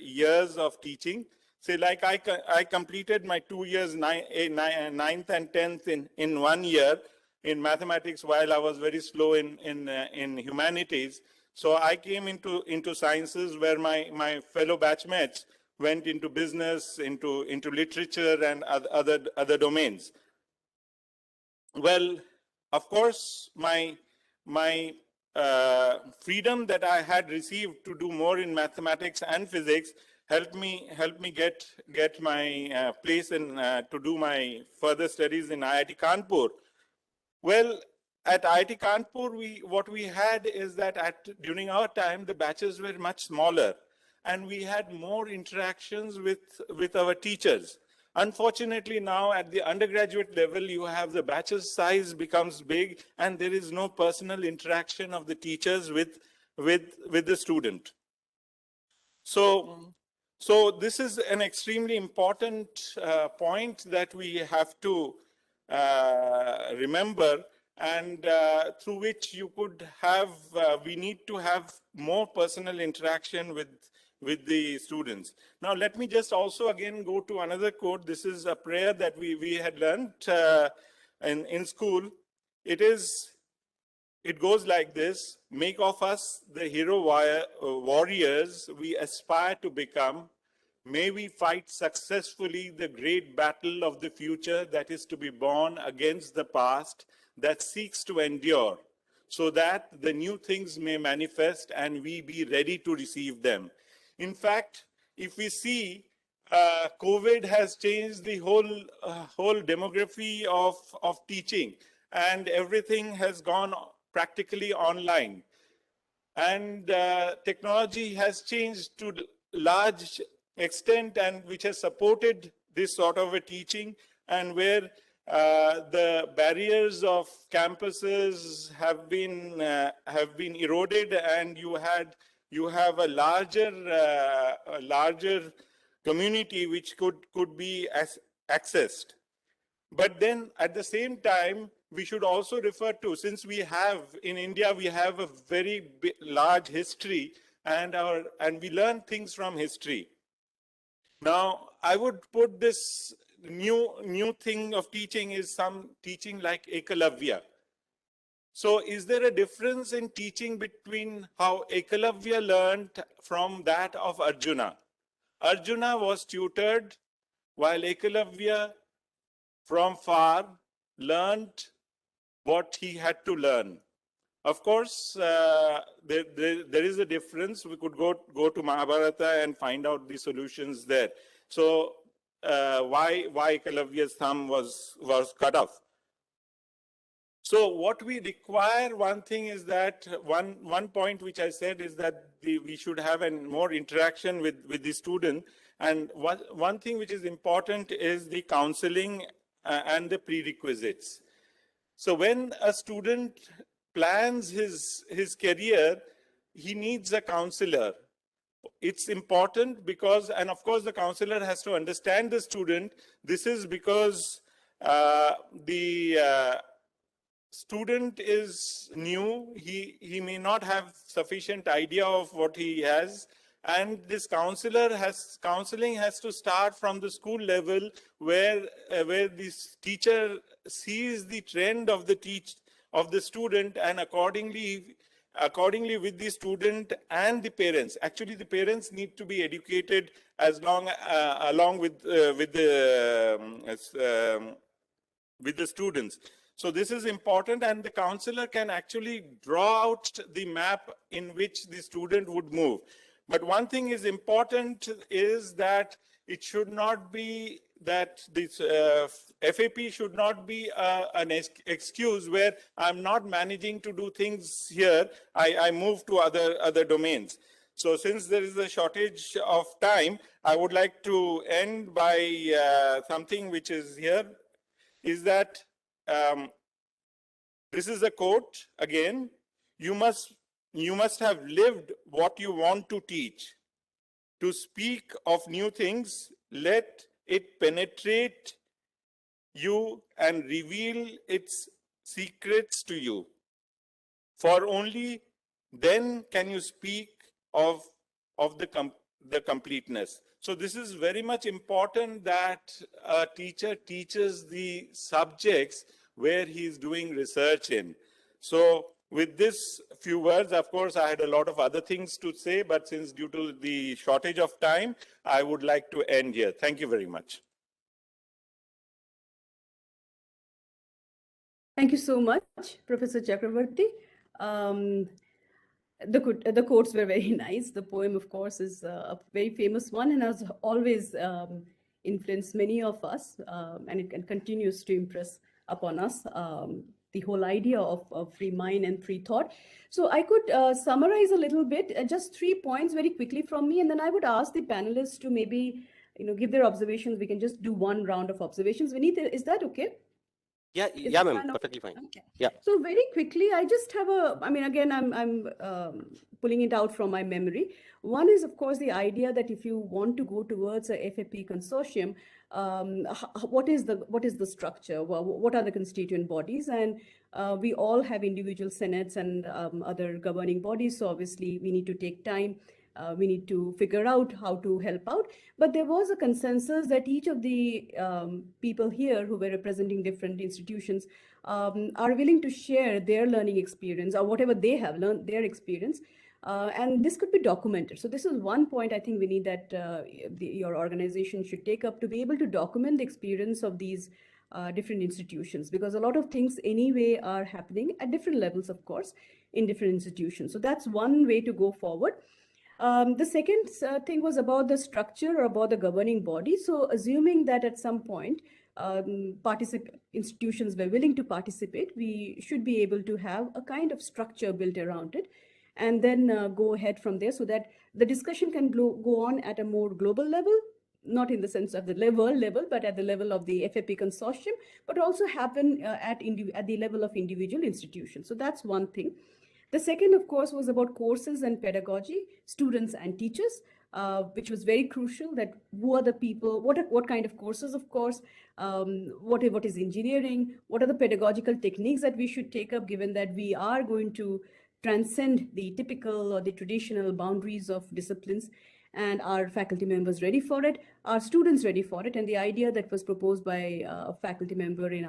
years of teaching. Say, like I completed my 2 years, 9th and 10th in 1 year in mathematics, while I was very slow in humanities. So I came into sciences where my fellow batchmates went into business, into literature and other domains. Well, of course, my freedom that I had received to do more in mathematics and physics helped me get my place in to do my further studies in IIT Kanpur. Well, at IIT Kanpur, what we had is that during our time, the batches were much smaller and we had more interactions with our teachers. Unfortunately, now at the undergraduate level, you have the batches size becomes big and there is no personal interaction of the teachers with the student. So this is an extremely important point that we have to remember, and through which you could have, we need to have more personal interaction with the students. Now, let me just also again go to another quote. This is a prayer that we had learned in school. It goes like this: make of us the hero warriors we aspire to become. May we fight successfully the great battle of the future that is to be born against the past that seeks to endure, so that the new things may manifest and we be ready to receive them. In fact, if we see, COVID has changed the whole demography of teaching, and everything has gone practically online. And technology has changed to large extent, and which has supported this sort of a teaching, and where the barriers of campuses have been eroded, and you have a larger community which could be accessed. But then at the same time, we should also refer to, since we have in India, we have a very large history, and we learn things from history. Now, I would put this new thing of teaching is some teaching like Ekalavya. So is there a difference in teaching between how Ekalavya learned from that of Arjuna? Arjuna was tutored, while Ekalavya from far learned what he had to learn. Of course, there is a difference. We could go to Mahabharata and find out the solutions there. So why Ekalavya's thumb was cut off? So what we require, one thing is that one point which I said is that we should have a more interaction with the student. And one thing which is important is the counseling and the prerequisites. So when a student plans his career, he needs a counselor. It's important because, and of course the counselor has to understand the student. This is because the student is new, he may not have sufficient idea of what he has, and this counseling has to start from the school level, where this teacher sees the trend of the student, and accordingly with the student and the parents. Actually, the parents need to be educated along with the students. So this is important, and the counselor can actually draw out the map in which the student would move. But one thing is important is that it should not be that this FAP should not be an excuse where I'm not managing to do things here, I move to other domains. So since there is a shortage of time, I would like to end by something which is here, is that this is a quote again: you must have lived what you want to teach. To speak of new things, let it penetrate you and reveal its secrets to you. For only then can you speak of the completeness. So this is very much important, that a teacher teaches the subjects where he is doing research in. So With this few words, of course, I had a lot of other things to say, but since due to the shortage of time, I would like to end here. Thank you very much. Thank you so much, Professor Chakravarti. Um, the quotes were very nice. The poem, of course, is a very famous one and has always influenced many of us, and it continues to impress upon us. The whole idea of free mind and free thought. So I could summarize a little bit, just 3 points very quickly from me, and then I would ask the panelists to maybe give their observations. We can just do one round of observations. Vineet, is that okay? Yeah, ma'am, perfectly fine. Okay. Yeah. So very quickly, I just have I mean, again, I'm pulling it out from my memory. One is, of course, the idea that if you want to go towards a FAP consortium, what is the structure? What are the constituent bodies? And we all have individual senates and other governing bodies. So obviously, we need to take time. We need to figure out how to help out. But there was a consensus that each of the people here who were representing different institutions are willing to share their learning experience or whatever they have learned, their experience. And this could be documented. So this is one point I think we need that your organization should take up, to be able to document the experience of these different institutions, because a lot of things anyway are happening at different levels, of course, in different institutions. So that's one way to go forward. The second thing was about the structure or about the governing body. So assuming that at some point institutions were willing to participate, we should be able to have a kind of structure built around it, and then go ahead from there, so that the discussion can go on at a more global level, not in the sense of the world level, but at the level of the FAP consortium, but also happen at the level of individual institutions. So that's one thing. The second, of course, was about courses and pedagogy, students and teachers, which was very crucial, that who are the people, what kind of courses, of course, what is engineering, what are the pedagogical techniques that we should take up, given that we are going to transcend the typical or the traditional boundaries of disciplines, and our faculty members ready for it, our students ready for it. And the idea that was proposed by a faculty member in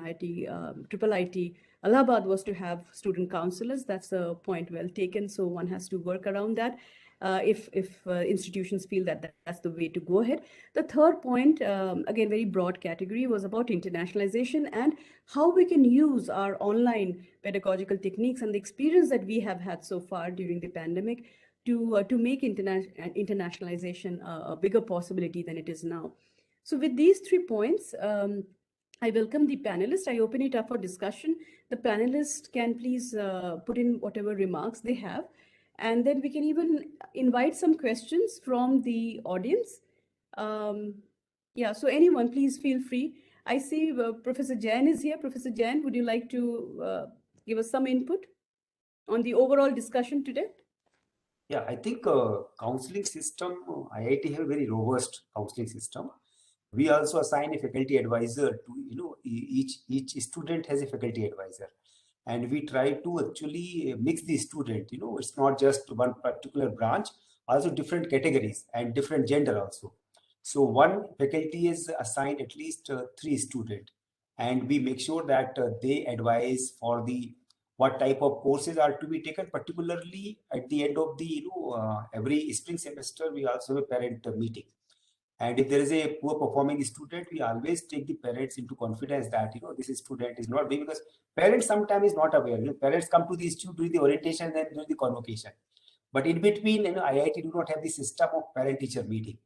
triple IT Allahabad was to have student counselors. That's a point well taken. So one has to work around that if institutions feel that that's the way to go ahead. The third point, again, very broad category, was about internationalization and how we can use our online pedagogical techniques and the experience that we have had so far during the pandemic to make internationalization a bigger possibility than it is now. So with these 3 points, I welcome the panelists. I open it up for discussion. The panelists can please put in whatever remarks they have, and then we can even invite some questions from the audience. Yeah, so anyone, please feel free. I see Professor Jain is here. Professor Jain, would you like to give us some input on the overall discussion today? Yeah, I think counseling system, IIT have a very robust counseling system. We also assign a faculty advisor to, each student has a faculty advisor. And we try to actually mix the student, it's not just one particular branch, also different categories and different gender also. So one faculty is assigned at least 3 students, and we make sure that they advise for the what type of courses are to be taken, particularly at the end of the every spring semester. We also have a parent meeting, and if there is a poor performing student, we always take the parents into confidence that this student is not doing, because parents sometimes is not aware. Parents come to the institute during the orientation and then during the convocation, but in between, IIT do not have the system of parent teacher meeting.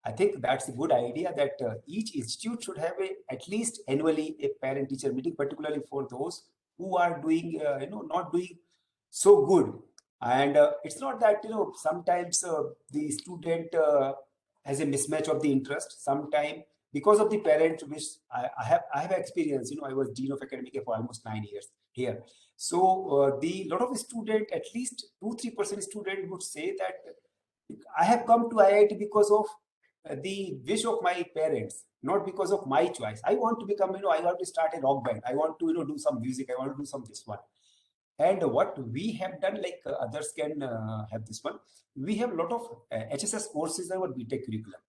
I think that's a good idea, that each institute should have at least annually a parent teacher meeting, particularly for those who are doing, not doing so good. And it's not that, sometimes the student has a mismatch of the interest. Sometimes because of the parent, which I have experience, I was Dean of Academic for almost 9 years here. So the lot of student, at least 2-3% student would say that I have come to IIT because of the wish of my parents, not because of my choice. I want to become, I want to start a rock band. I want to, do some music. I want to do some this one. And what we have done, like others can have this one, we have a lot of HSS courses in our BTech curriculum.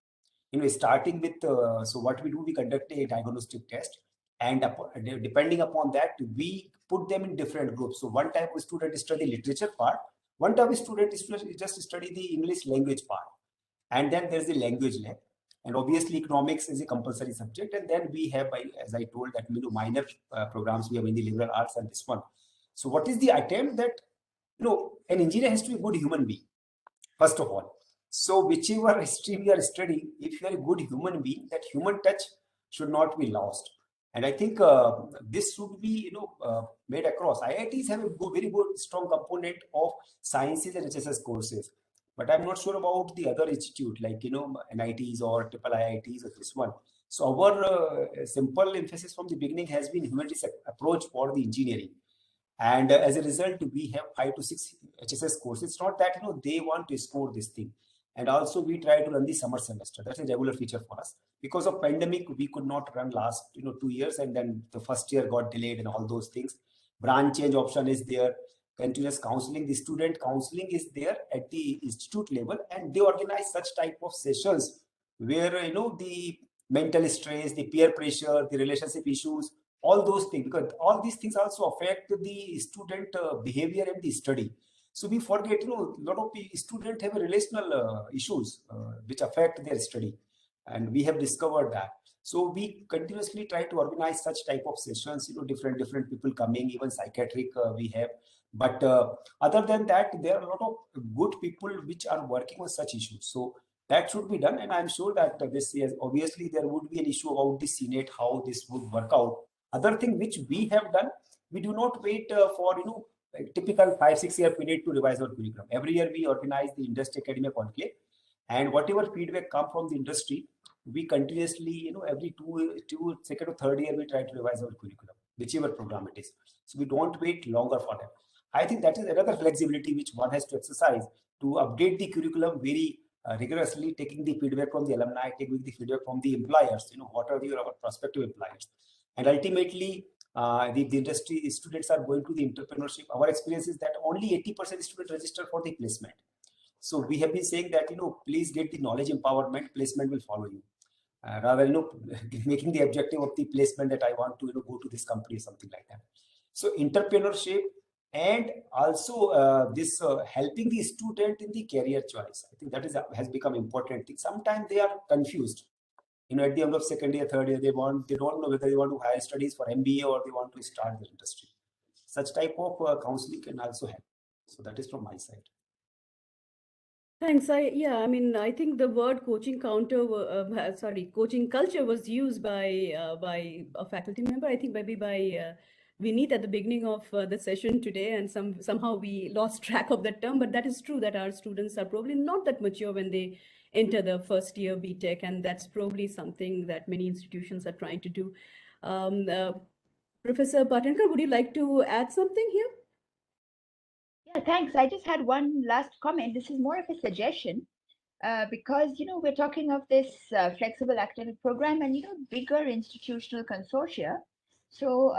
Starting with, so what we do, we conduct a diagnostic test. And depending upon that, we put them in different groups. So one type of student study literature part, one type of student just study the English language part, and then there's the language lab, and obviously economics is a compulsory subject. And then we have, as I told, that minor programs we have in the liberal arts and this one. So what is the attempt that an engineer has to be a good human being, first of all. So whichever stream you are studying, if you are a good human being, that human touch should not be lost. And I think this should be made across. IITs have a very good strong component of sciences and HSS courses, but I'm not sure about the other institute like NITs or triple IITs or this one. So our simple emphasis from the beginning has been humanities approach for the engineering. And as a result, we have 5 to 6 HSS courses. It's not that they want to score this thing. And also we try to run the summer semester. That's a regular feature for us. Because of pandemic, we could not run last 2 years, and then the first year got delayed and all those things. Branch change option is there. Continuous counseling, the student counseling is there at the institute level, and they organize such type of sessions where the mental stress, the peer pressure, the relationship issues, all those things, because all these things also affect the student behavior and the study. So we forget, a lot of students have relational issues which affect their study, and we have discovered that. So we continuously try to organize such type of sessions, different people coming, even psychiatric we have. But other than that, there are a lot of good people which are working on such issues. So that should be done, and I'm sure that this year, obviously, there would be an issue about the Senate, how this would work out. Other thing which we have done, we do not wait for typical 5-6 year period to revise our curriculum. Every year we organize the industry academia conclave, and whatever feedback come from the industry, we continuously every second or third year we try to revise our curriculum, whichever program it is. So we don't wait longer for that. I think that is another flexibility which one has to exercise to update the curriculum very rigorously, taking the feedback from the alumni, taking the feedback from the employers, what are your prospective employers. And ultimately, the industry students are going to the entrepreneurship. Our experience is that only 80% students register for the placement. So we have been saying that, please get the knowledge empowerment, placement will follow you. Rather, making the objective of the placement that I want to, go to this company or something like that. So entrepreneurship, and also this helping the student in the career choice. I think that has become important thing. Sometimes they are confused. At the end of second year, third year, they don't know whether they want to higher studies for MBA or they want to start their industry. Such type of counseling can also help. So that is from my side. Thanks. I think the word coaching coaching culture was used by a faculty member. I think maybe by Vineet at the beginning of the session today, and somehow we lost track of that term. But that is true that our students are probably not that mature when they enter the first year BTech, and that's probably something that many institutions are trying to do. Professor Patankar, would you like to add something here? Yeah, thanks. I just had one last comment. This is more of a suggestion because, we're talking of this flexible academic program and, bigger institutional consortia. So,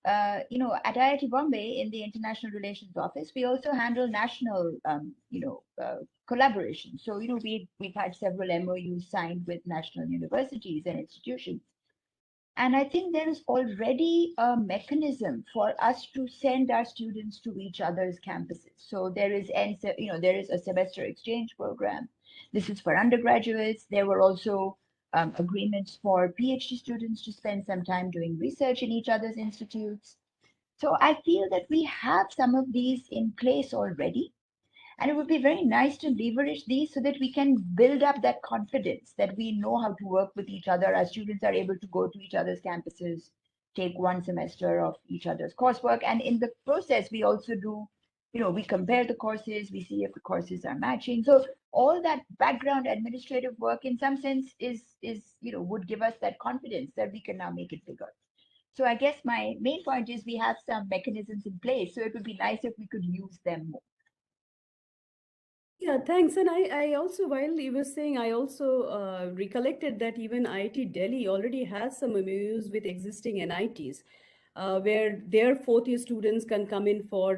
at IIT Bombay in the International Relations Office, we also handle national, collaboration. So, we've had several MOUs signed with national universities and institutions. And I think there is already a mechanism for us to send our students to each other's campuses. So there is a semester exchange program. This is for undergraduates. There were also agreements for PhD students to spend some time doing research in each other's institutes. So I feel that we have some of these in place already. And it would be very nice to leverage these so that we can build up that confidence that we know how to work with each other. As students are able to go to each other's campuses, take one semester of each other's coursework. And in the process, we also do, we compare the courses, we see if the courses are matching. So all that background administrative work in some sense is would give us that confidence that we can now make it bigger. So I guess my main point is we have some mechanisms in place. So it would be nice if we could use them more. Yeah, thanks. And I also, while you were saying, I also recollected that even IIT Delhi already has some MOUs with existing NITs, where their fourth year students can come in for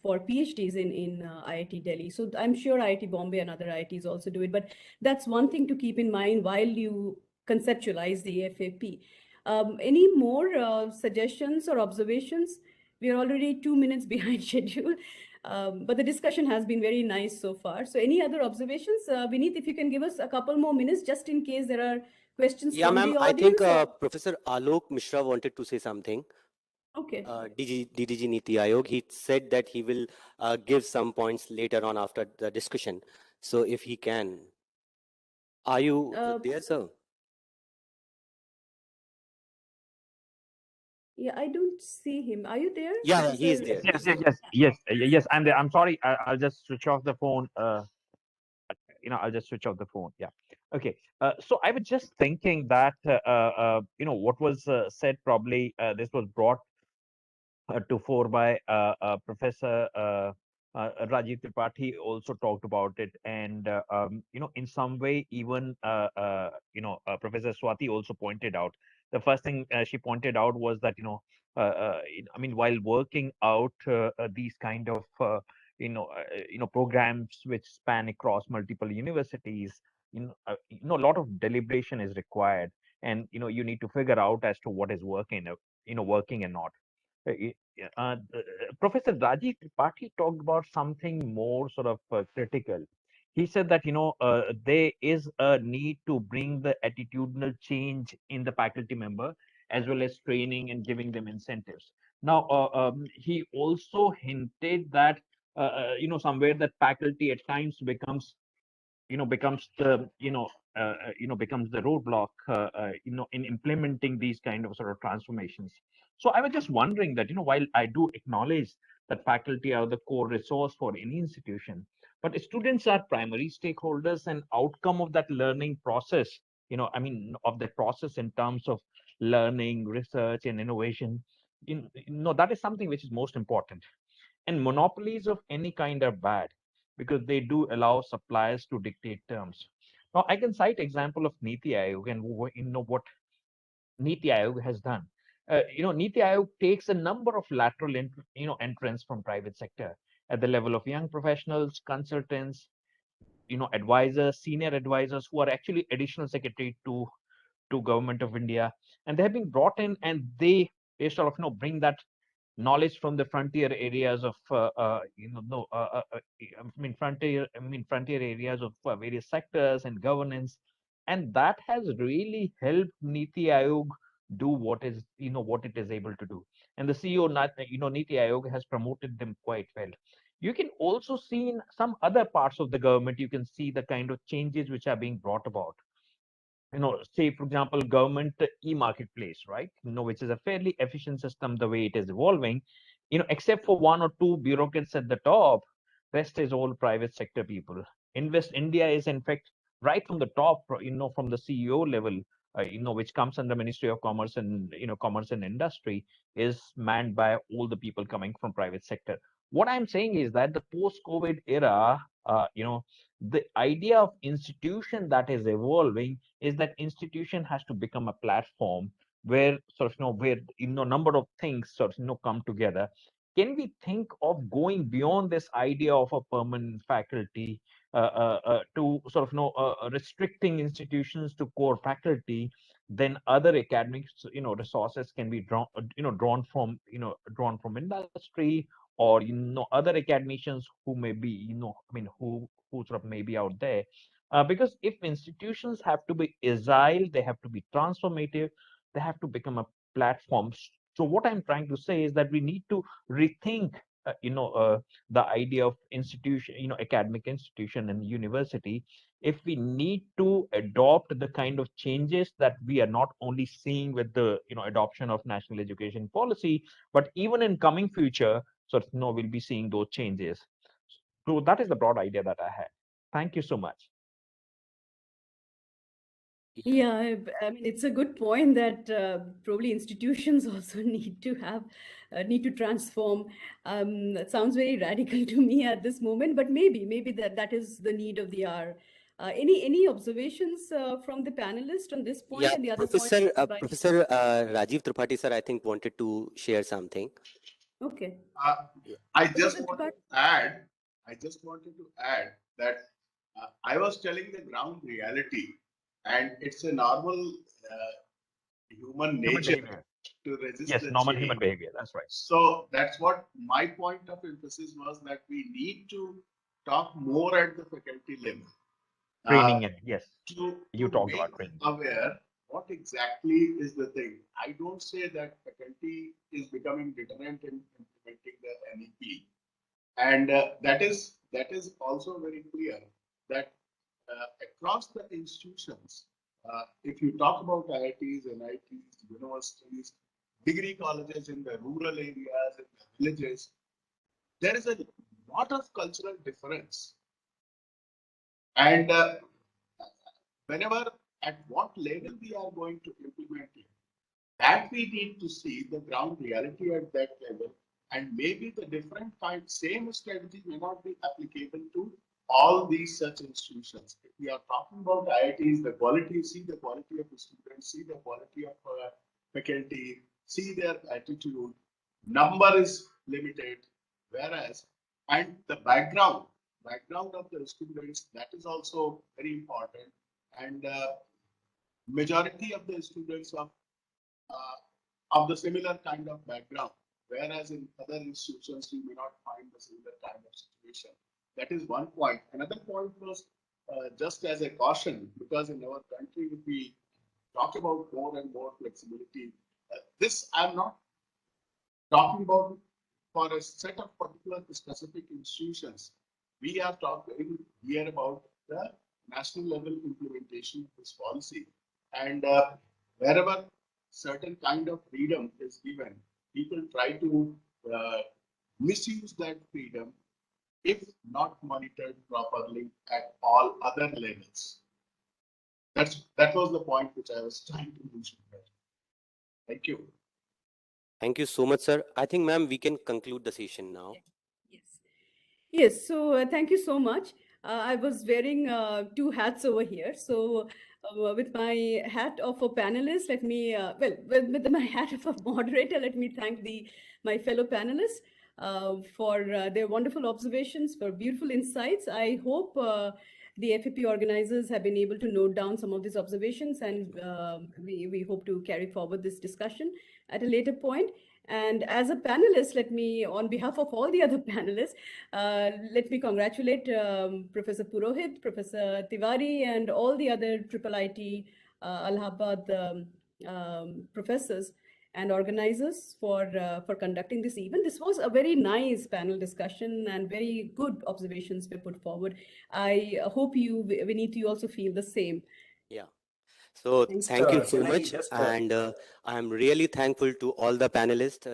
PhDs in IIT Delhi. So I'm sure IIT Bombay and other IITs also do it. But that's one thing to keep in mind while you conceptualize the FAP. Any more suggestions or observations? We are already 2 minutes behind schedule, but the discussion has been very nice so far. So any other observations? Vineet, if you can give us a couple more minutes, just in case there are questions Yeah, from ma'am. the I think audience. Or... Professor Alok Mishra wanted to say something. Okay. DDG Niti Ayog. He said that he will give some points later on after the discussion. So if he can, are you there, sir? Yeah, I don't see him. Are you there, Yeah, he is Professor? there. Yes, yes, yes, yes, yes. I'm there. I'm sorry. I'll just switch off the phone. I'll just switch off the phone. Yeah. Okay. So I was just thinking that, what was said, probably this was brought to fore by Professor Rajiv Tripathi also talked about it, and in some way, even Professor Swati also pointed out. The first thing she pointed out was that while working out these kind of programs which span across multiple universities, a lot of deliberation is required, and you need to figure out as to what is working and not. Professor Rajiv Tripathi talked about something more sort of critical. He said that there is a need to bring the attitudinal change in the faculty member, as well as training and giving them incentives. Now, he also hinted that somewhere that faculty at times becomes the roadblock in implementing these kind of sort of transformations. So I was just wondering that while I do acknowledge that faculty are the core resource for any institution, but students are primary stakeholders and outcome of that learning process, of the process in terms of learning, research, and innovation. That is something which is most important. And monopolies of any kind are bad because they do allow suppliers to dictate terms. Now, I can cite example of Niti Aayog and what Niti Aayog has done. Niti Aayog takes a number of lateral entrants from private sector at the level of young professionals, consultants, advisors, senior advisors who are actually additional secretary to government of India, and they have been brought in, and they sort of bring that knowledge from the frontier areas of no frontier areas of various sectors and governance, and that has really helped Niti Aayog do what it is able to do. And the CEO Niti Aayog has promoted them quite well. You can also see in some other parts of the government, you can see the kind of changes which are being brought about. Say, for example, government e-marketplace, right? Which is a fairly efficient system the way it is evolving, except for one or two bureaucrats at the top, rest is all private sector people. Invest India is, in fact, right from the top, from the CEO level, which comes under Ministry of Commerce and, Commerce and Industry, is manned by all the people coming from private sector. What I'm saying is that the post-COVID era, the idea of institution that is evolving is that institution has to become a platform where sort of where number of things sort of come together. Can we think of going beyond this idea of a permanent faculty to sort of restricting institutions to core faculty? Then other academic resources can be drawn from industry, or other academicians who may be who sort of may be out there, because if institutions have to be agile, they have to be transformative, they have to become a platform. So what I'm trying to say is that we need to rethink the idea of institution, academic institution and university, if we need to adopt the kind of changes that we are not only seeing with the adoption of national education policy, but even in coming future, so we'll be seeing those changes. So that is the broad idea that I had. Thank you so much. Yeah, I mean, it's a good point that probably institutions also need to transform. That sounds very radical to me at this moment, but maybe that is the need of the hour. Any observations from the panelists on this point Yeah, and the other point? Professor Rajiv Tripathi, sir, I think wanted to share something. Okay. I just wanted to add. I just wanted to add that I was telling the ground reality, and it's a normal human Human nature behavior. to resist Yes, the normal change. human behavior. That's right. So that's what my point of emphasis was, that we need to talk more at the faculty level. Training and yes, To you talked make about training. aware what exactly is the thing. I don't say that faculty is becoming deterrent in implementing the NEP, and that is also very clear that across the institutions, if you talk about IITs, NITs, universities, degree colleges in the rural areas, in the villages, there is a lot of cultural difference. And whenever, at what level we are going to implement it, that we need to see the ground reality at that level. And maybe the different kind, same strategy may not be applicable to all these such institutions. If we are talking about IITs, the quality, see the quality of the students, see the quality of faculty, see their attitude, number is limited, whereas, and the background of the students, that is also very important. And majority of the students of the similar kind of background, whereas in other institutions you may not find the similar kind of situation. That is one point. Another point was just as a caution, because in our country, if we talk about more and more flexibility, this I'm not talking about for a set of particular specific institutions. We are talking here about the national level implementation of this policy. And wherever certain kind of freedom is given, people try to uh, misuse that freedom if not monitored properly at all other levels. That was the point which I was trying to mention. Thank you. Thank you so much, sir. I think, ma'am, we can conclude the session now. Yes. Yes, so thank you so much. I was wearing two hats over here. So, with my hat of a panelist, let me, with my hat of a moderator, let me thank my fellow panelists for their wonderful observations, for beautiful insights. I hope the FAP organizers have been able to note down some of these observations, and we hope to carry forward this discussion at a later point. And as a panelist, let me, on behalf of all the other panelists, let me congratulate Professor Purohit, Professor Tiwari, and all the other Triple IT Allahabad professors and organizers for conducting this event. This was a very nice panel discussion and very good observations were put forward. I hope you, Vineet, you also feel the same. Yeah. So Thanks, thank you so can I much. just And I'm really thankful to all the panelists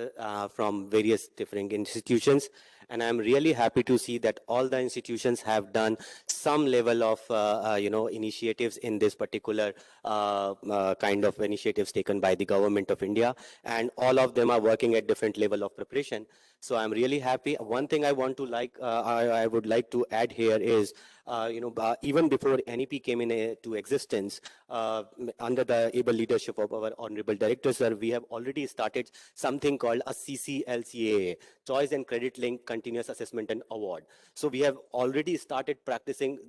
from various different institutions. And I'm really happy to see that all the institutions have done some level of, initiatives in this particular kind of initiatives taken by the government of India. And all of them are working at different level of preparation. So I'm really happy. One thing I want to I would like to add here is, even before NEP came into existence, under the able leadership of our honorable director, sir, we have already started something called a CCLCAA, Choice and Credit Link Continuous Assessment and Award. So we have already started practicing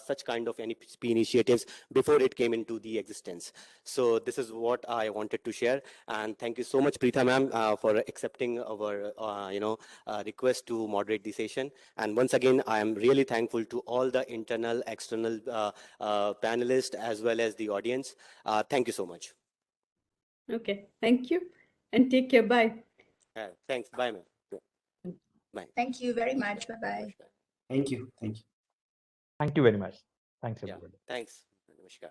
such kind of NEP initiatives before it came into the existence. So this is what I wanted to share. And thank you so much, Preetha ma'am, for accepting our, request to moderate the session. And once again, I am really thankful to all the internal, external panelists as well as the audience. Thank you so much. Okay, thank you and take care. Bye. Thanks. Bye, ma'am. Bye. Thank you very much. Bye-bye. thank you. Thank you. Thank you very much. Thanks, Yeah. everybody. Thanks. Namaskar.